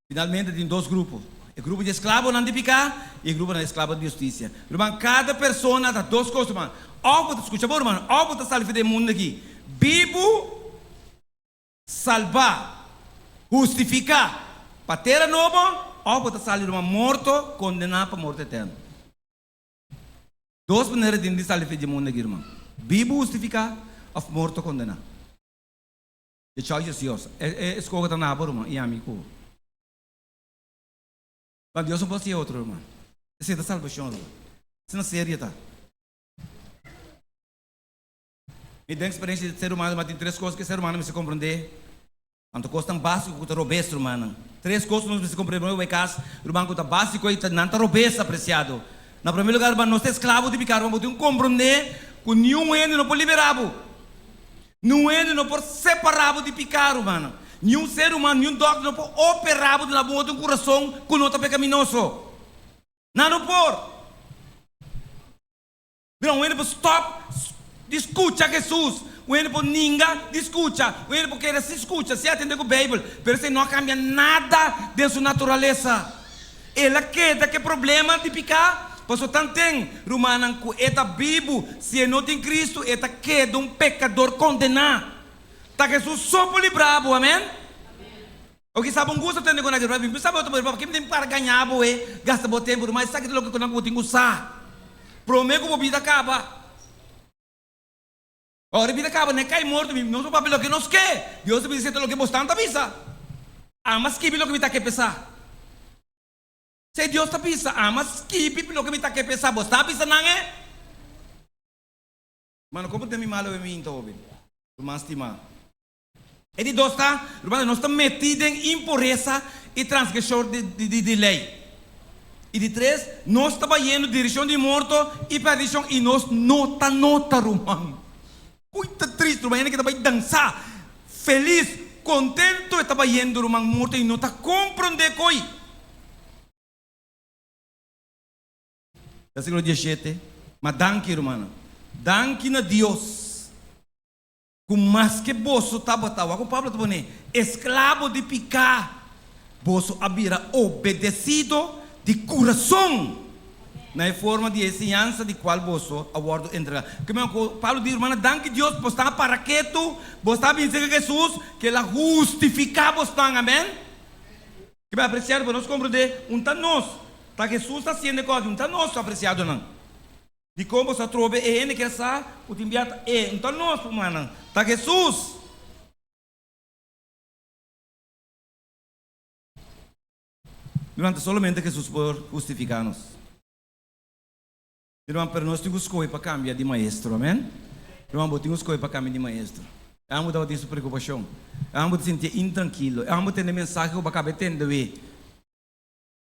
Speaker 1: finalmente tem dois grupos. O grupo de escravos não de picar e o grupo de escravos de justiça. Irmão, cada pessoa dá duas coisas, irmão. Ou escuta, irmão, ou você salva do mundo aqui. Vivo, salvar, justificar, para ter novo, ou você salva, irmão, morto, condenar para morte eterna. Duas maneiras de salvar do mundo aqui, irmão. Vivo, justificar, ou morto, condenar. The choice is yours. Escolha está na aba, irmão, e amigo. Mas Deus não pode ser outro, irmão. Essa é a salvação, irmão. Isso não é sério, tá? Me dá experiência de ser humano, mas tem três coisas que ser humano me se compreender. Quanto custa um básico que é robusto, irmão. Três coisas não se compreender, irmão, que é básico e não é robusto, apreciado. Na primeiro lugar, irmão, nós é escravo de picar, irmão, tem um compreender que nenhum ente não pode liberar. Nenhum ente não pode separar de picar, irmão. Nenhum ser humano, nenhum doctor não pode operar de boa do coração que não está pecaminoso. Não pode. Não, ele pode stop, escuta Jesus. Ele pode ninguém escuta. Ele pode querer se escuta, se atender com a Bíblia. Mas ele não cambia nada de sua natureza. Ele quer que problema de picar. Porque tem, Romana, que é vivo, se não tem Cristo, é que de um pecador condenado. Tá Jesus só por bravo, amém? O que sabe um gosto de ter com aquele bravo, sabe outro bravo, que tem para ganhar, gasta bom tempo, mas sabe que logo que não tem que usar. Prometo que a vida acaba. Ora vida acaba, né? Cai morto, não sou papel que nos quer. Deus me diz lo que bastante pisa. Mas que lo que me tá que pensar. Se Deus tá pisa, mas que lo que me tá que pensar, bastante pisa não é? Mano, como tem me malo em mim então, irmã estimada. E de dois tá, irmão, nós estamos metidos em impureza e transgressão de lei. E de três, nós estamos indo direção de morto e perdição e nós nota, irmão. Muito triste, irmão, que estava dançar, feliz, contento, estava indo, irmão, morto e não está compreendendo coi. Versículo 17, mas danke, irmão, danke na Deus. Com mais que bolso estava, com Pablo estava escravo de picar, bolso habira obedecido de coração, na forma de ensinança de qual bolso aguardo entrar. Como Pablo diz, irmã, danke Deus, você está para que tu, você está pensando que Jesus, que ela justifica você, amém? Que vai apreciar, para nós compreender, nós, tá Jesus está sendo coisa, nós apreciado não. De como você trouxe ele que essa o timbiata então nós mano tá Jesus durante solamente Jesus por justificar-nos. Irmão, para nós temos escolha para cambiar de maestro, amém? Irmão, temos escolha para cambiar de maestro. Amo dar isso preocupação. Amo sentir intranquilo. Amo ter mensagem que eu acabei tendo ver.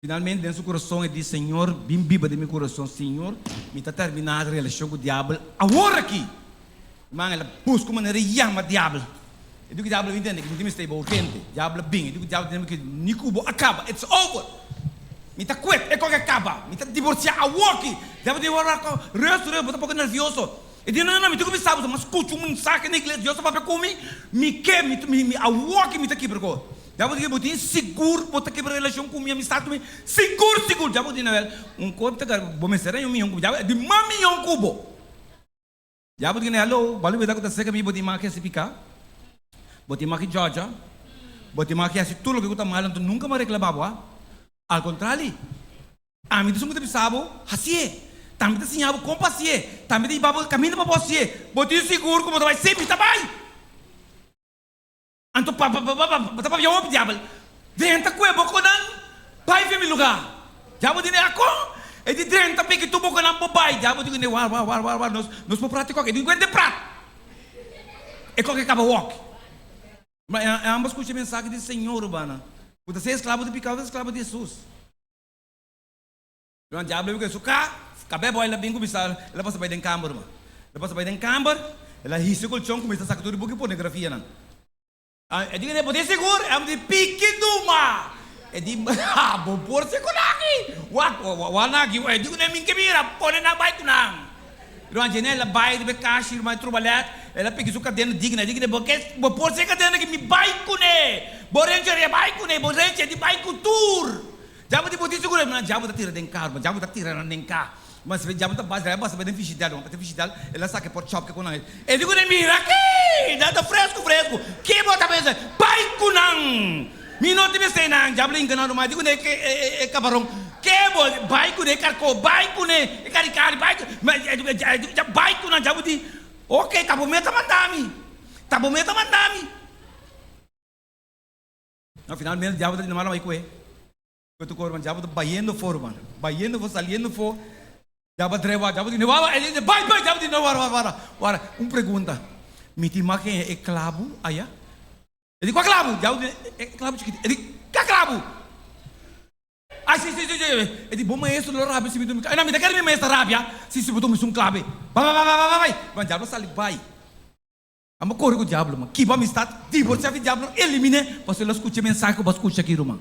Speaker 1: Finalmente, dentro do coração, ele diz: Senhor, bem viva de meu coração, Senhor, me está terminando a relação com o diabo. Agora aqui, irmão, ela busca uma maneira de chamar o diabo. E do que o diabo entende que não tem estable quente, o diabo bem, e do que o diabo entende que Nicubo acaba, it's over. Me está quieto, é que acaba, me está divorciar, agora aqui. O diabo diz: resto, eu estou um pouco nervioso. Ele diz: não, me estou com sábado, mas escuta um mensagem na igreja, Deus está para comigo, me quer, agora aqui, me está aqui para comigo. Já vou dizer, botinho seguro, botar quebrar relação com minha amistade também. Seguro. Já vou dizer, corpo tá vou me será um cubo. Já de mami cubo. Já vou dizer, hello, balu beda que seca me botinho mais que se picar. Botinho mais que Georgia. Botinho mais que assim tudo que eu tá mal, então nunca mais reclamar, boa. Ao contrário, a mim tu pensava, assim, também assim, abo compassier, também de babo caminho para você. Botinho seguro como vai sempre tá bem. Anto pa yawo diablo denta ko boko nan pai fe mi lugar jabo dine ako e di denta pe que tu boko nan pai jabo dine war nos po pratico que ninguém de prat e ko que acaba walk mas ambos escute mensagem do Senhor urbana você é escravo de pecado, escravo de Jesus. O diabo que suka cabe boy la bingo bisal ela passa by den camber ma ela passa by den camber ela hisse col chão começa a sacar tudo porque pornografia não. E di poter seguro, é de pique duma. E di bobor se konaki. Wanagi, e di nem minha mira, pone na bike nang. Ruan janela bike de cash, irmã trabalhar, ela pique su cadena digna, porque bobor se cadena que me bike ne. Borenche é bike ne, borenche de bike tour. Já vou te poder seguro, mas já vou te tirar den carro, já vou te tirar den carro. Mas se já vou te base, basta bem fichidal, não, tem fichidal, ela saca por shop que com nós. E digo nem mira aqui, dá fresco. Que bota pensa, pai kunang. Minuto me sei nang, já brinca não, mas digo nem que é cabarão. Que bo, pai kune carco, pai kune, é caricari, pai, mas já pai kunang já vou te. Ok, tá bom, meta mandami. No finalmente já vou te não mais coe. Tu corban já vou te baiendo fora, mano. Baiendo for saliendo for. Já vou trevar, já vou te nevar, ele vai, já vou te nevar, pergunta. Me tima que é clavo, aí? Ele qual clavo? Já é clavo chiquito. Ele que clavo? Sim. Ele bom maestro lo rabia se me dá. Não me dá quer me maestro rabia. Se botou um clave. Vai. Mas já sali vai. Amo corre com o diabo, mano. Que vamos estar divorciar o diabo, elimine, você não escute mensagem que você escuta aqui, irmão.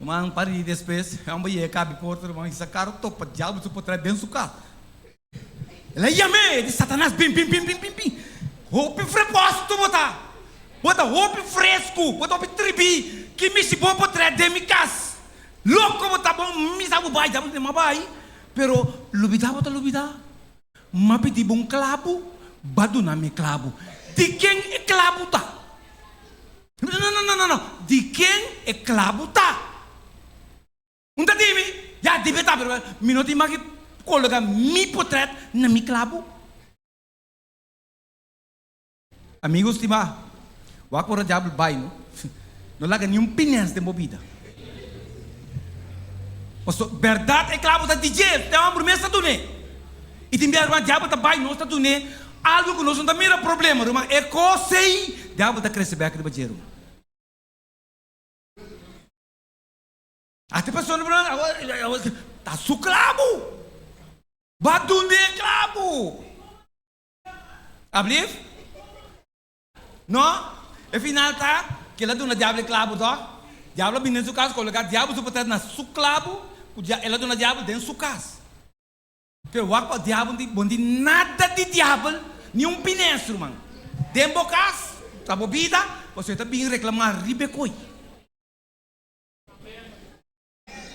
Speaker 1: Mang pari depois, amo ia cabe porto, irmão, isso caro topa diabo tu potrá dentro do carro. Ela ia de Satanás, bim. Roupa fresco, bota roupa fresco, bota roupa tribi, que me se bom potrá de mi casa. Louco, bota bom, me sabe bai, já bota bai, pero lubida, mas pedi bom clavo, badu na me clavo. De quem é clavo tá? Não. De quem é clavo tá? Unta dimi, já deve estar, pero minuto mais que coloca mi portrait na mi clavo. Amigos, estima, wak por o diabo vai, não? Não larga nenhum pinhas de movida. Pastor, verdade é claro, tá DJ, tem uma promessa do né. E tem o diabo tá vai, não está do né. Algo que nós não tem problema, irmão. É coisa aí, diabo tá crescendo aqui do bajeiro. Até pessoa não tá suclavo. Badune clavo. Abliv? Não? E final tá que ela dona diabo clavo, tá? Diabo bem no caso colocar diabo suportar na suclavo, ela dona diabo dentro do caso. Que o aqua diabo não tem nada de diabo, nenhum pinestro, mano. Dentro do caso, tá bobida, você tá bem reclamar ribecoi.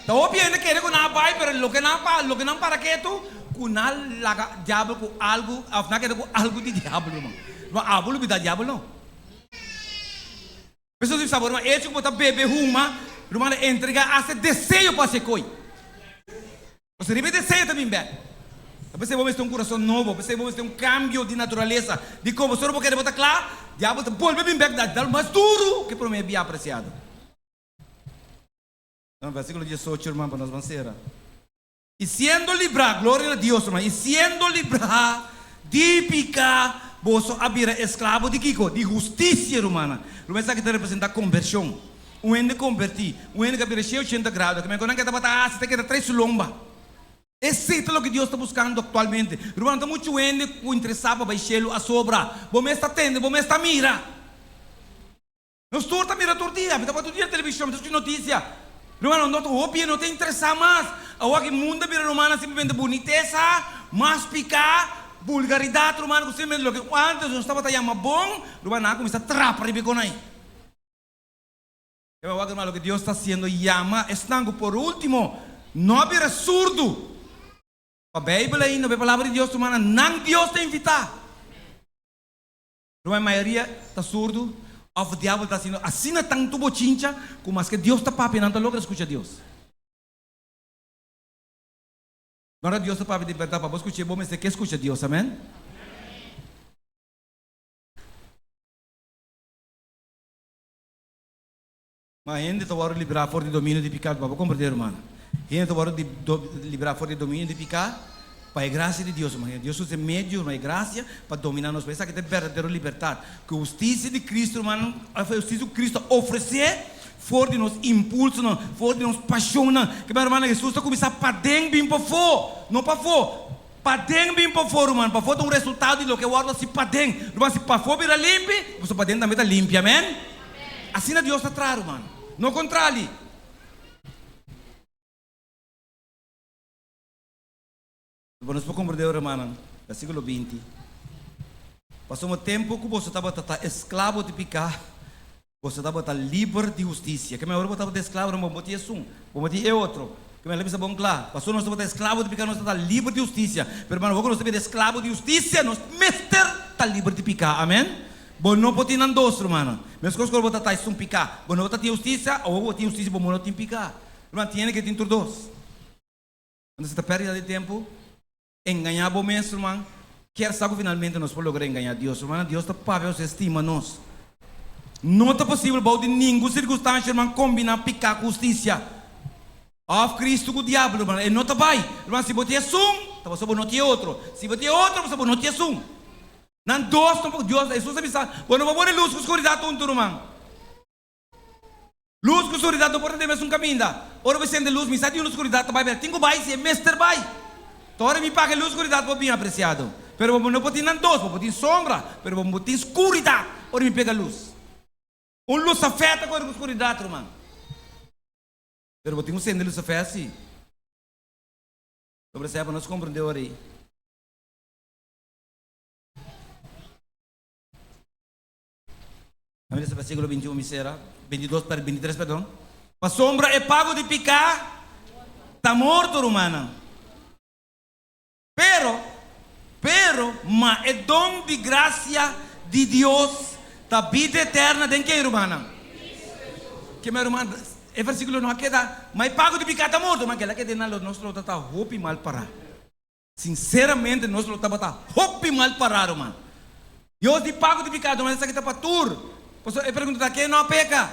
Speaker 1: Tá obviamente que ele não vai, mas lo que não para que tu, kunal laga diabo com algo, afna que com algo de diabo, mano. Não abulo bida diabo não. Pessoas que sabem, mas esse que botar bebê ruma, rumana entrega a ser desejo para ser coi. Você deve desejo também bem. Você vai ter um coração novo, você vai ter um cambio de natureza, de como só porque ele botar claro, diabo tá volve bem bem dar mais duro que para mim é bem apreciado. No versículo 18, irmão, para nós vencer. E sendo librado, glória a Deus, irmão, e sendo librado de picar, você abrir escravo de Kiko, de justiça, irmã. Irmã, sabe que representa conversão. Um ende converti, um ende que abrir 80 graus, que me conhece que está batendo, você tem que três lomba. Esse é o que Deus está buscando atualmente. Irmão, está muito ende que interessava para o a sobra. Você está tendo, você está mira. Não estou a mirar todo dia, está todo dia na televisão, está notícia. Irmão, não não te interessa mais. Agora que o mundo vira romana simplesmente boniteza, mais picar, vulgaridade, irmão, simplesmente o que antes não estava tão bom, irmão, começa a trapar e com aí. Eu acho que Deus está haciendo llama, estango por último, não vira surdo. A Bíblia aí, a palavra de Deus, irmão, não Deus te invitar. Irmão, a maioria está surdo. O diabo está sendo assim tanto bochincha como as que Deus está papenando logo escuta Deus. Agora Deus está papenando de verdade para você escutar, mas você quer escutar Deus, amém? Mas ainda está livrar fora de domínio de pecado, para compreender, irmão. Ainda está livrar fora de domínio de pecado. Para a graça de Deus, irmão. Deus usa meio, uma graça para dominar nos países. Que é verdadeira liberdade. Que a justiça de Cristo, irmão, a justiça de Cristo oferecer, fora de nos impulsos, fora de nos paixão. Que meu irmão, Jesus está começando para dentro, bem para fora. Não para fora. Para dentro, bem para fora, irmão. Para fora tem um resultado de lo que eu acho para dentro. Irmão, se para fora vira limpo, você para dentro também está limpo, amém? Assim é Deus está atrás, irmão. Não contrário. Vamos para compreender, irmão, versículo 20. Passou um tempo que você estava escravo de pecar, você estava livre de justiça. Que melhor você estava escravo, não vou botar um, vou botar outro. Que melhor você bom claro. Passou nós estava escravo de pecar, nós estava livre de justiça. Mas irmão, quando nós estamos escravo de justiça, nós mestre está livre de pecar, amém? Bom, não pode ir dois, irmão. Mas quando você está sem pecar, bom, não está justiça, ou você tem justiça, bom, não tem pecar. Irmão, tem que ter dois. Quando você está perdendo de tempo, enganar o mesmo, irmão. Quer saber finalmente nós podemos lograr enganar Deus, irmão. Deus está para você estima nós. Não é possível, de nenhuma circunstância, irmão, combinar pecar com justiça. Of Cristo com o diabo, irmão. Ele não está vai. Irmão, se você é um, você não tem outro. Se você é outro, você não tem um. Não dois, Deus, Jesus sabe, não vou pôr luz com escuridade, tonto, irmão. Luz com escuridade, não pode ter mais um caminho. Ora, você tem luz, me sai de uma escuridade, vai ver. Tenho vai, se é mestre vai. Agora me paga luz e escuridade para bem apreciado. Pero não pode ter dois, pode ter sombra, pero pode ter escuridade. Agora me pega luz. Luz afeta com a escuridade, irmão. Pero pode ter sendo luz afeta assim. Sobre essa nós compreendemos aí. Vamos ler versículo 21, misera. 23, perdão. A sombra é pago de picar, está morto, irmão. Mas é dom de graça de Deus, da vida eterna, de quem, irmã? Que meu irmão, é versículo não queda, mas pago de pecado morto, mas aquela que tem na nós não está roupa mal parar. Sinceramente, nós não está roupa mal parar, irmão. Dios te pago de pecado, mas essa aqui está para tur. Eu pergunto, quem não peca?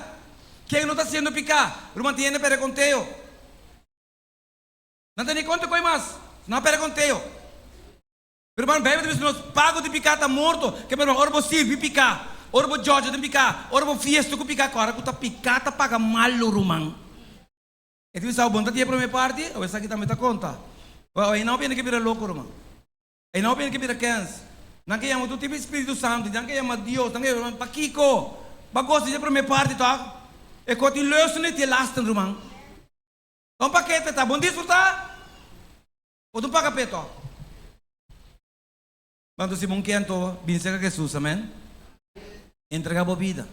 Speaker 1: Quem não está sendo pecar? Irmão, tiene para conteo. Não tem nem conta com mais. Não para conteo. Irmão, bem, nós pago de pecado está morto. Que irmão, ora vou servir pecar. Ora vou Georgia de pecar. Ora vou fiesta com pecar. Agora que tá pecado paga mal, irmão. E tu sabe, bom, tá dia para minha parte? Ou essa aqui também tá conta. Aí não pena que vira louco, irmão. Aí não pena que vira câncer. Não que chama do tipo Espírito Santo, não que chama Deus, não que chama Paquico. Bagosto dia para minha parte, tá? E quando tu löser não te lastem, irmão. Então, paquete, tá bom desfrutar? Ou tu paga peto? Quando se bom quento, bendiga Jesus, amém? Entrega a vida.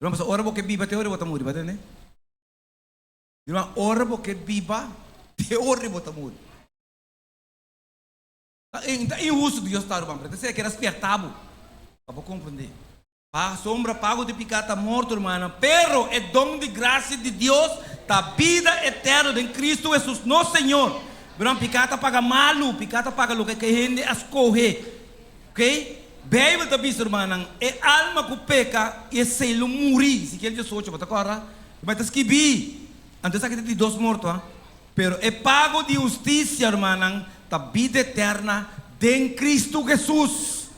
Speaker 1: Irmão, ora porque viva, te ora vou morrer, vai né? Irmão, ora porque viva, te ora vou morrer. Então, injusto Deus está, irmão. Você quer despertar, para compreender. A sombra pago de pecado está morto, irmão. Pero é dom de graça de Deus, da vida eterna em Cristo Jesus, nosso Senhor. Irmão, pecado paga malo, pecado paga o que a gente escolhe. Ok? Bíblia está dizendo, irmão, é alma que peca e se ele morrer. Se ele Jesus, você agora, vai escrever. Antes aqui tem dois mortos, pero é pago de justiça, irmão, da vida eterna em Cristo Jesus.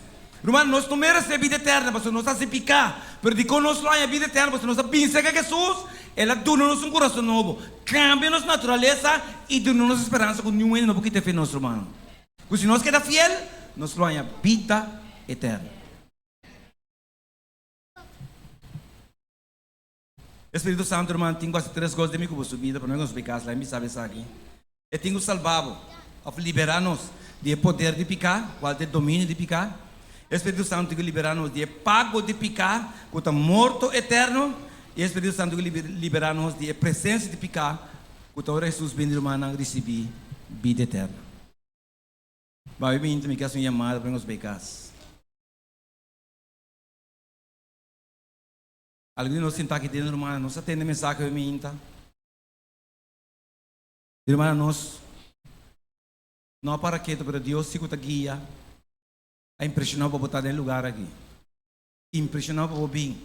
Speaker 1: Irmão, nós não merecemos a vida eterna, mas nós estamos a pecar. Pero de conosco a vida eterna, mas nós pensamos que Jesus, ela dá-nos um coração novo, cambia nossa natureza e dá-nos nossa esperança com nenhum novo que te fez nosso irmão. Porque se nós queremos fiel, nós vamos a vida eterna. Espírito Santo, irmão, tenho quase 3 coisas de mim que vou subir, para não explicar, lá me sabe isso aqui. Eu tenho salvado, a liberar-nos do poder de pecar, qual é o domínio de pecar. Espírito Santo que liberar-nos de pago de pecar, que está morto eterno. E Espírito Santo que liberar-nos de presença de pecar, que está Jesus bem irmão receber vida eterna. Vai me me quer uma chamada para nós pecados. Alguém não sentar aqui dentro, irmão, nós atende mensagem que me inta. Irmão, nós não para quieto, para Deus se que guia. É impressionante para botar em lugar aqui. Impressionante para o bem.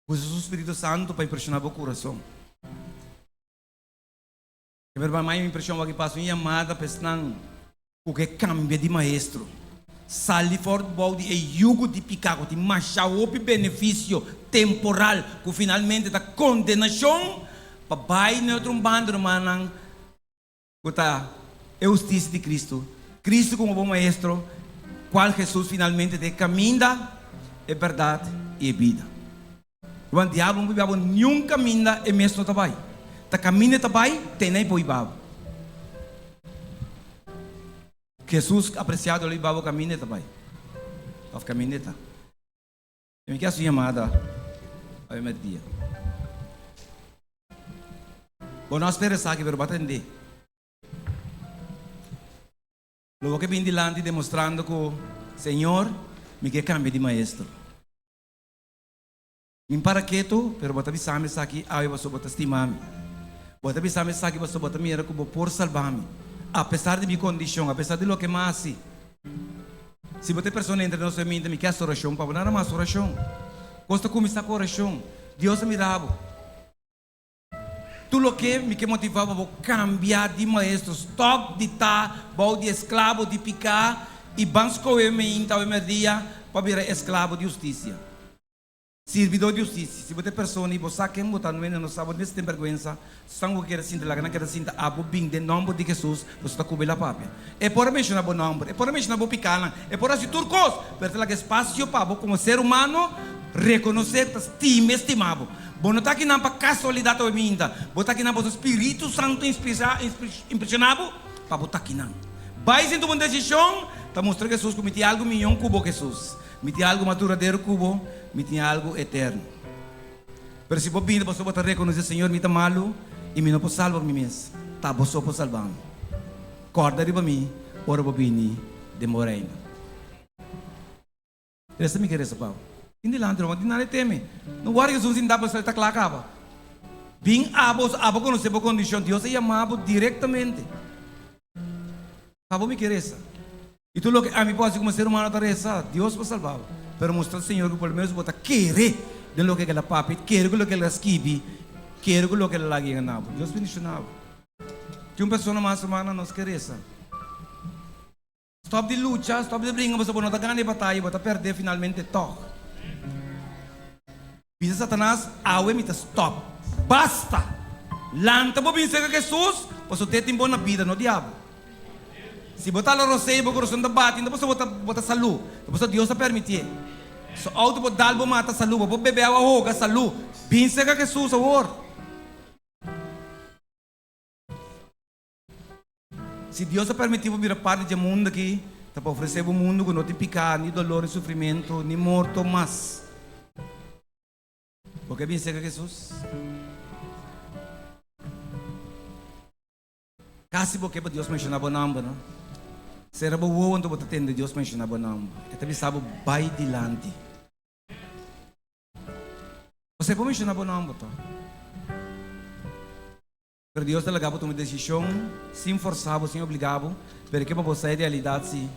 Speaker 1: O Espírito Santo para impressionar o coração. A minha mãe me impressionou que passou uma chamada pensando o que cambia de maestro. Sali fora do balde e jugo de pecado, de machar o benefício temporal, que finalmente da condenação para baixo no outro bando, irmão, que está a justiça de Cristo. Cristo como bom maestro, qual Jesus finalmente te caminha, é verdade e é vida. O diabo não vai nenhum caminho é mesmo também. Tá caminha também, tem nem para o Jesus apreciado ali babo caminho também. Of caminho tá. Eu me quero sua chamada ao meu dia. Bom, nós esperamos aqui para atender. Logo que vim delante demonstrando que o Senhor me quer cambiar de maestro. Me para quieto, pero bota bisame aqui, aí você bota estimar-me. Bota bisame aqui, você bota mira que vou por salvar-me. Apesar de minha condição, apesar de lo que mais se você pessoa entra na sua mente, me quer oração, para nada mais oração. Gosta começar com oração. Deus me dá. Tudo o que me quer motivar para cambiar de maestro, stop de estar, de escravo de picar e vamos correr me então meu dia para virar escravo de justiça. Servidor de justiça. Se você pessoa e você quer botar no meio não sabe nesse tem vergonha, sangue que sinta lá, não quer sinta abo bem de nome de Jesus, você está cobrindo a papia. É por mencionar o nome, é por mencionar o picana, é por assim turcos, para ter espaço para como ser humano reconhecer, estimado. Bom, não está aqui na casualidade ou minta, botar aqui na o Espírito Santo impressionado, para botar aqui na. Vai sendo uma decisão, está mostrando que Jesus cometeu algo melhor cubo Jesus. Me tinha algo maturadeiro cubo, me tinha algo eterno. Pero se você você pode reconhecer, Senhor, me está malo e me não posso salvar me mesmo. Tá, você pode salvar. Corda riba mim, ora bobini, demora ainda. Essa me quer essa pau. Hindi lang tro, hindi na teme. Não guarda que Jesus ainda para estar claro acaba. Bem abo conhecer a condição Deus é chamado diretamente. Abo me quer essa. E tu lo que a mim pode como ser humano tá reza, Deus vai salvar. Pero mostrar Senhor que pelo menos bota querer de lo que ela papi, querer lo que ela esquibi, querer lo que ela lagi ganavo. Deus bendicionava. Que uma pessoa mais humana nos queressa. Stop de luta, stop de briga, você não tá ganhando batalha, você perder finalmente toque. Bisa Satanás, awe mita stop. Basta. Lanta mo binsa ka Jesus, você tem tempo na vida no diabo. Se botar lo rosei, bo coração da bate, depois bota salu. Depois Deus a permitir. So auto bo dalbo mata salu, bo bebe awa hoga salu. Binsa ka Jesus awor. Se Deus a permitir vir a parte do mundo aqui, tá para oferecer o mundo que não tem picado, nem dolor, nem sofrimento, nem morto, mas porque binsa ka Jesus. Kasi porque Deus mencionava o nome, não? Será bom quando você atende Deus mencionava o nome. E também sabe vai dilante. Você pode mencionar o nome, tá? Pero Deus delegava uma decisão sem forçar, sem obrigar, porque para você a realidade sim.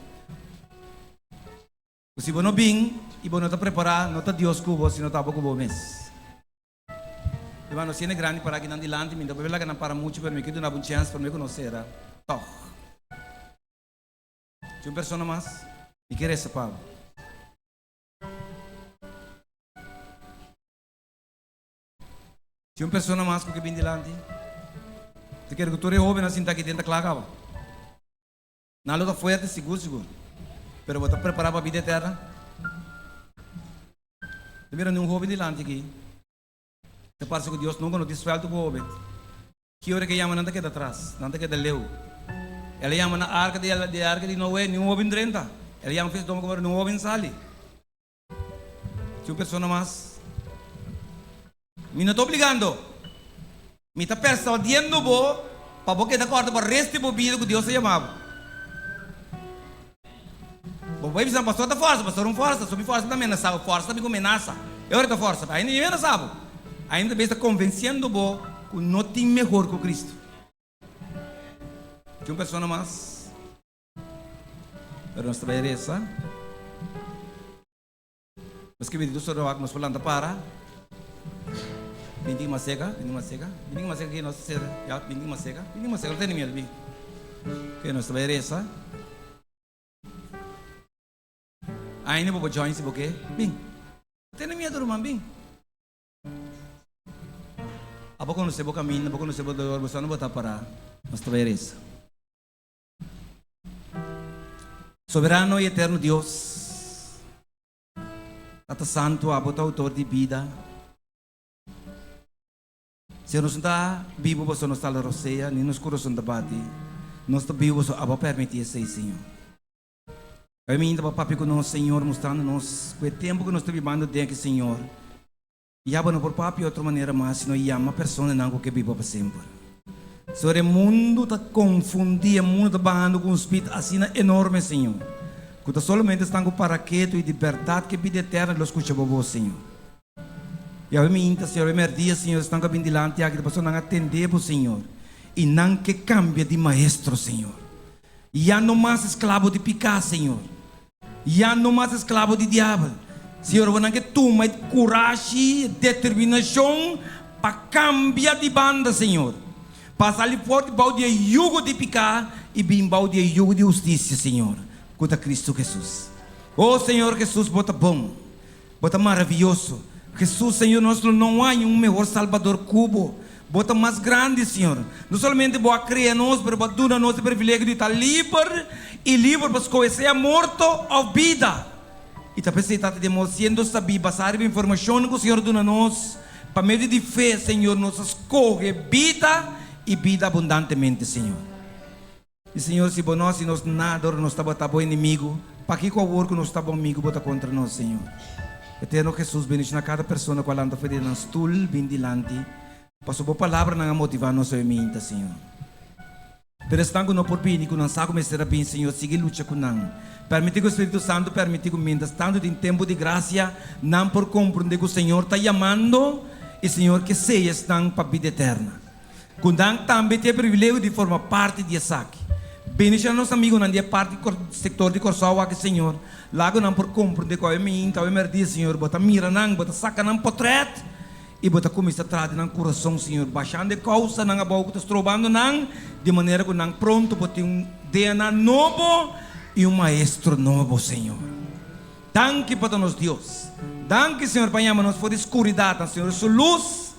Speaker 1: Se você não bem e você não está preparado, não está Deus com você, não está com você. Irmão, se é grande para que não dilante, me dá para ver que não para muito, para mim que não há uma chance para me conhecer, toh. Se uma pessoa mais, me quer essa palavra. Se uma pessoa mais que vem dilante, te quero que tu é jovem assim tá aqui dentro claro. Não está forte, seguro. Pero você está preparado para a vida eterna? Te vira um jovem dilante aqui. Te parece que Deus nunca nos desfalta com o jovem. Que hora que chama não está aqui atrás, não está aqui leu. Ela chama na arca de Noé, nenhum jovem 30. Ela chama fez como nenhum jovem sali. Se uma pessoa mais, me não estou obligando. Me está persuadindo para você dar acordo para o resto da vida que Deus se chamava. Você precisa pastor da força, pastor não força, sobre força também não sabe, força também como ameaça. Eu era da força, ainda não sabe. Ainda está convencendo você que não tem melhor que o Cristo. Que uma pessoa mais, pero nós trabalhamos essa. Mas que me diz o que nós falamos para. Binding masega que nós ser, ya binding masega, não tem ninguém ali. Que nós trabalhamos essa. Ainda vou join se porque, bing, tem ninguém do rumah bing. Apa quando você boca mina, apa quando você boca você não botar para nós trabalhamos essa. Soberano e eterno Deus, Tata Santo, Abota Autor de vida. Se nós está vivo, você não está na roceia, nem nos corações da bate, nós está vivo, você vai permitir isso, Senhor. Eu me ainda papi com nós, Senhor, mostrando-nos o tempo que nós estamos vivendo dentro, Senhor. E agora, por papi, de outra maneira, mas se não chama a pessoa não que vive para sempre. Senhor, o mundo está confundido, o mundo está barrando com um espírito assim enorme, Senhor. Que somente estão com paraquedo e liberdade que vida eterna, nós escutamos você, Senhor. E a mim, Senhor, a dia, Senhor, estão com dilante, e a pessoa não atender, Senhor. E não que cambie de maestro, Senhor. Já não mais escravo de picar, Senhor. Já não mais escravo de diabo. Senhor, eu não que toma coragem, determinação para cambiar de banda, Senhor. Passar ali forte, balde de jugo de picar e bem balde de jugo de justiça, Senhor. Conta Cristo Jesus. Oh, Senhor Jesus, bota bom, bota maravilhoso. Jesus, Senhor, nós não há um melhor Salvador cubo. Bota mais grande, Senhor. Não somente boa criar nós, mas bota nós o privilégio de estar livre e livre para conhecer a morte ou vida. E também se está demonstrando saber, passar a informação que o Senhor dá a nós, para meio de fé, Senhor, nós escolhe vida e vida abundantemente, Senhor. E Senhor, se nós nada, nós estamos bom inimigo, para que qualquer que nós está bom amigo, bota contra nós, Senhor. Eterno Jesus, bendice na cada pessoa que anda fazendo um stool, bem dilante. Passo por palavra na motivar nossa mente, Senhor. Pero estando no porpini, que não sabe como será bem, Senhor, siga luta com nós. Permite que o Espírito Santo permite que mente, estando em tempo de graça, não por compreender que o Senhor está chamando, e Senhor, que seja estão para a vida eterna. Quando também tem o privilégio de formar parte de Isaac. Bendice nosso amigo na dia parte do sector de Corsoa que Senhor. Lago não por compreender qual é mim, então é merdi Senhor, bota mira não, bota saca não portrait e bota começa a trazer no coração Senhor, baixando de causa não a boca está trobando não, de maneira que não pronto para ter DNA novo e maestro novo Senhor. Danke para nós Deus. Danke Senhor para nos for escuridade, Senhor, sua luz.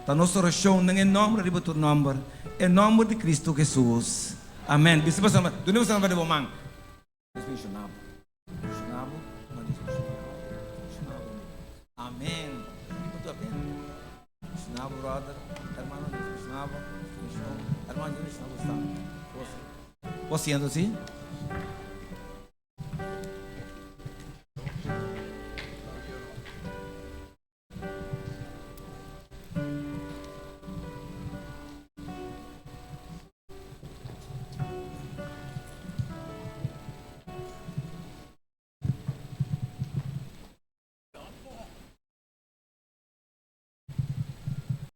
Speaker 1: Da nossa oração em nome de teu nome, em nome de Cristo Jesus. Amém. Bisa pasal, dunia pasal pada bomang. Amém. Betul apa? Senabo brother, hermano, senabo, hermano, senabo está. Você, assim?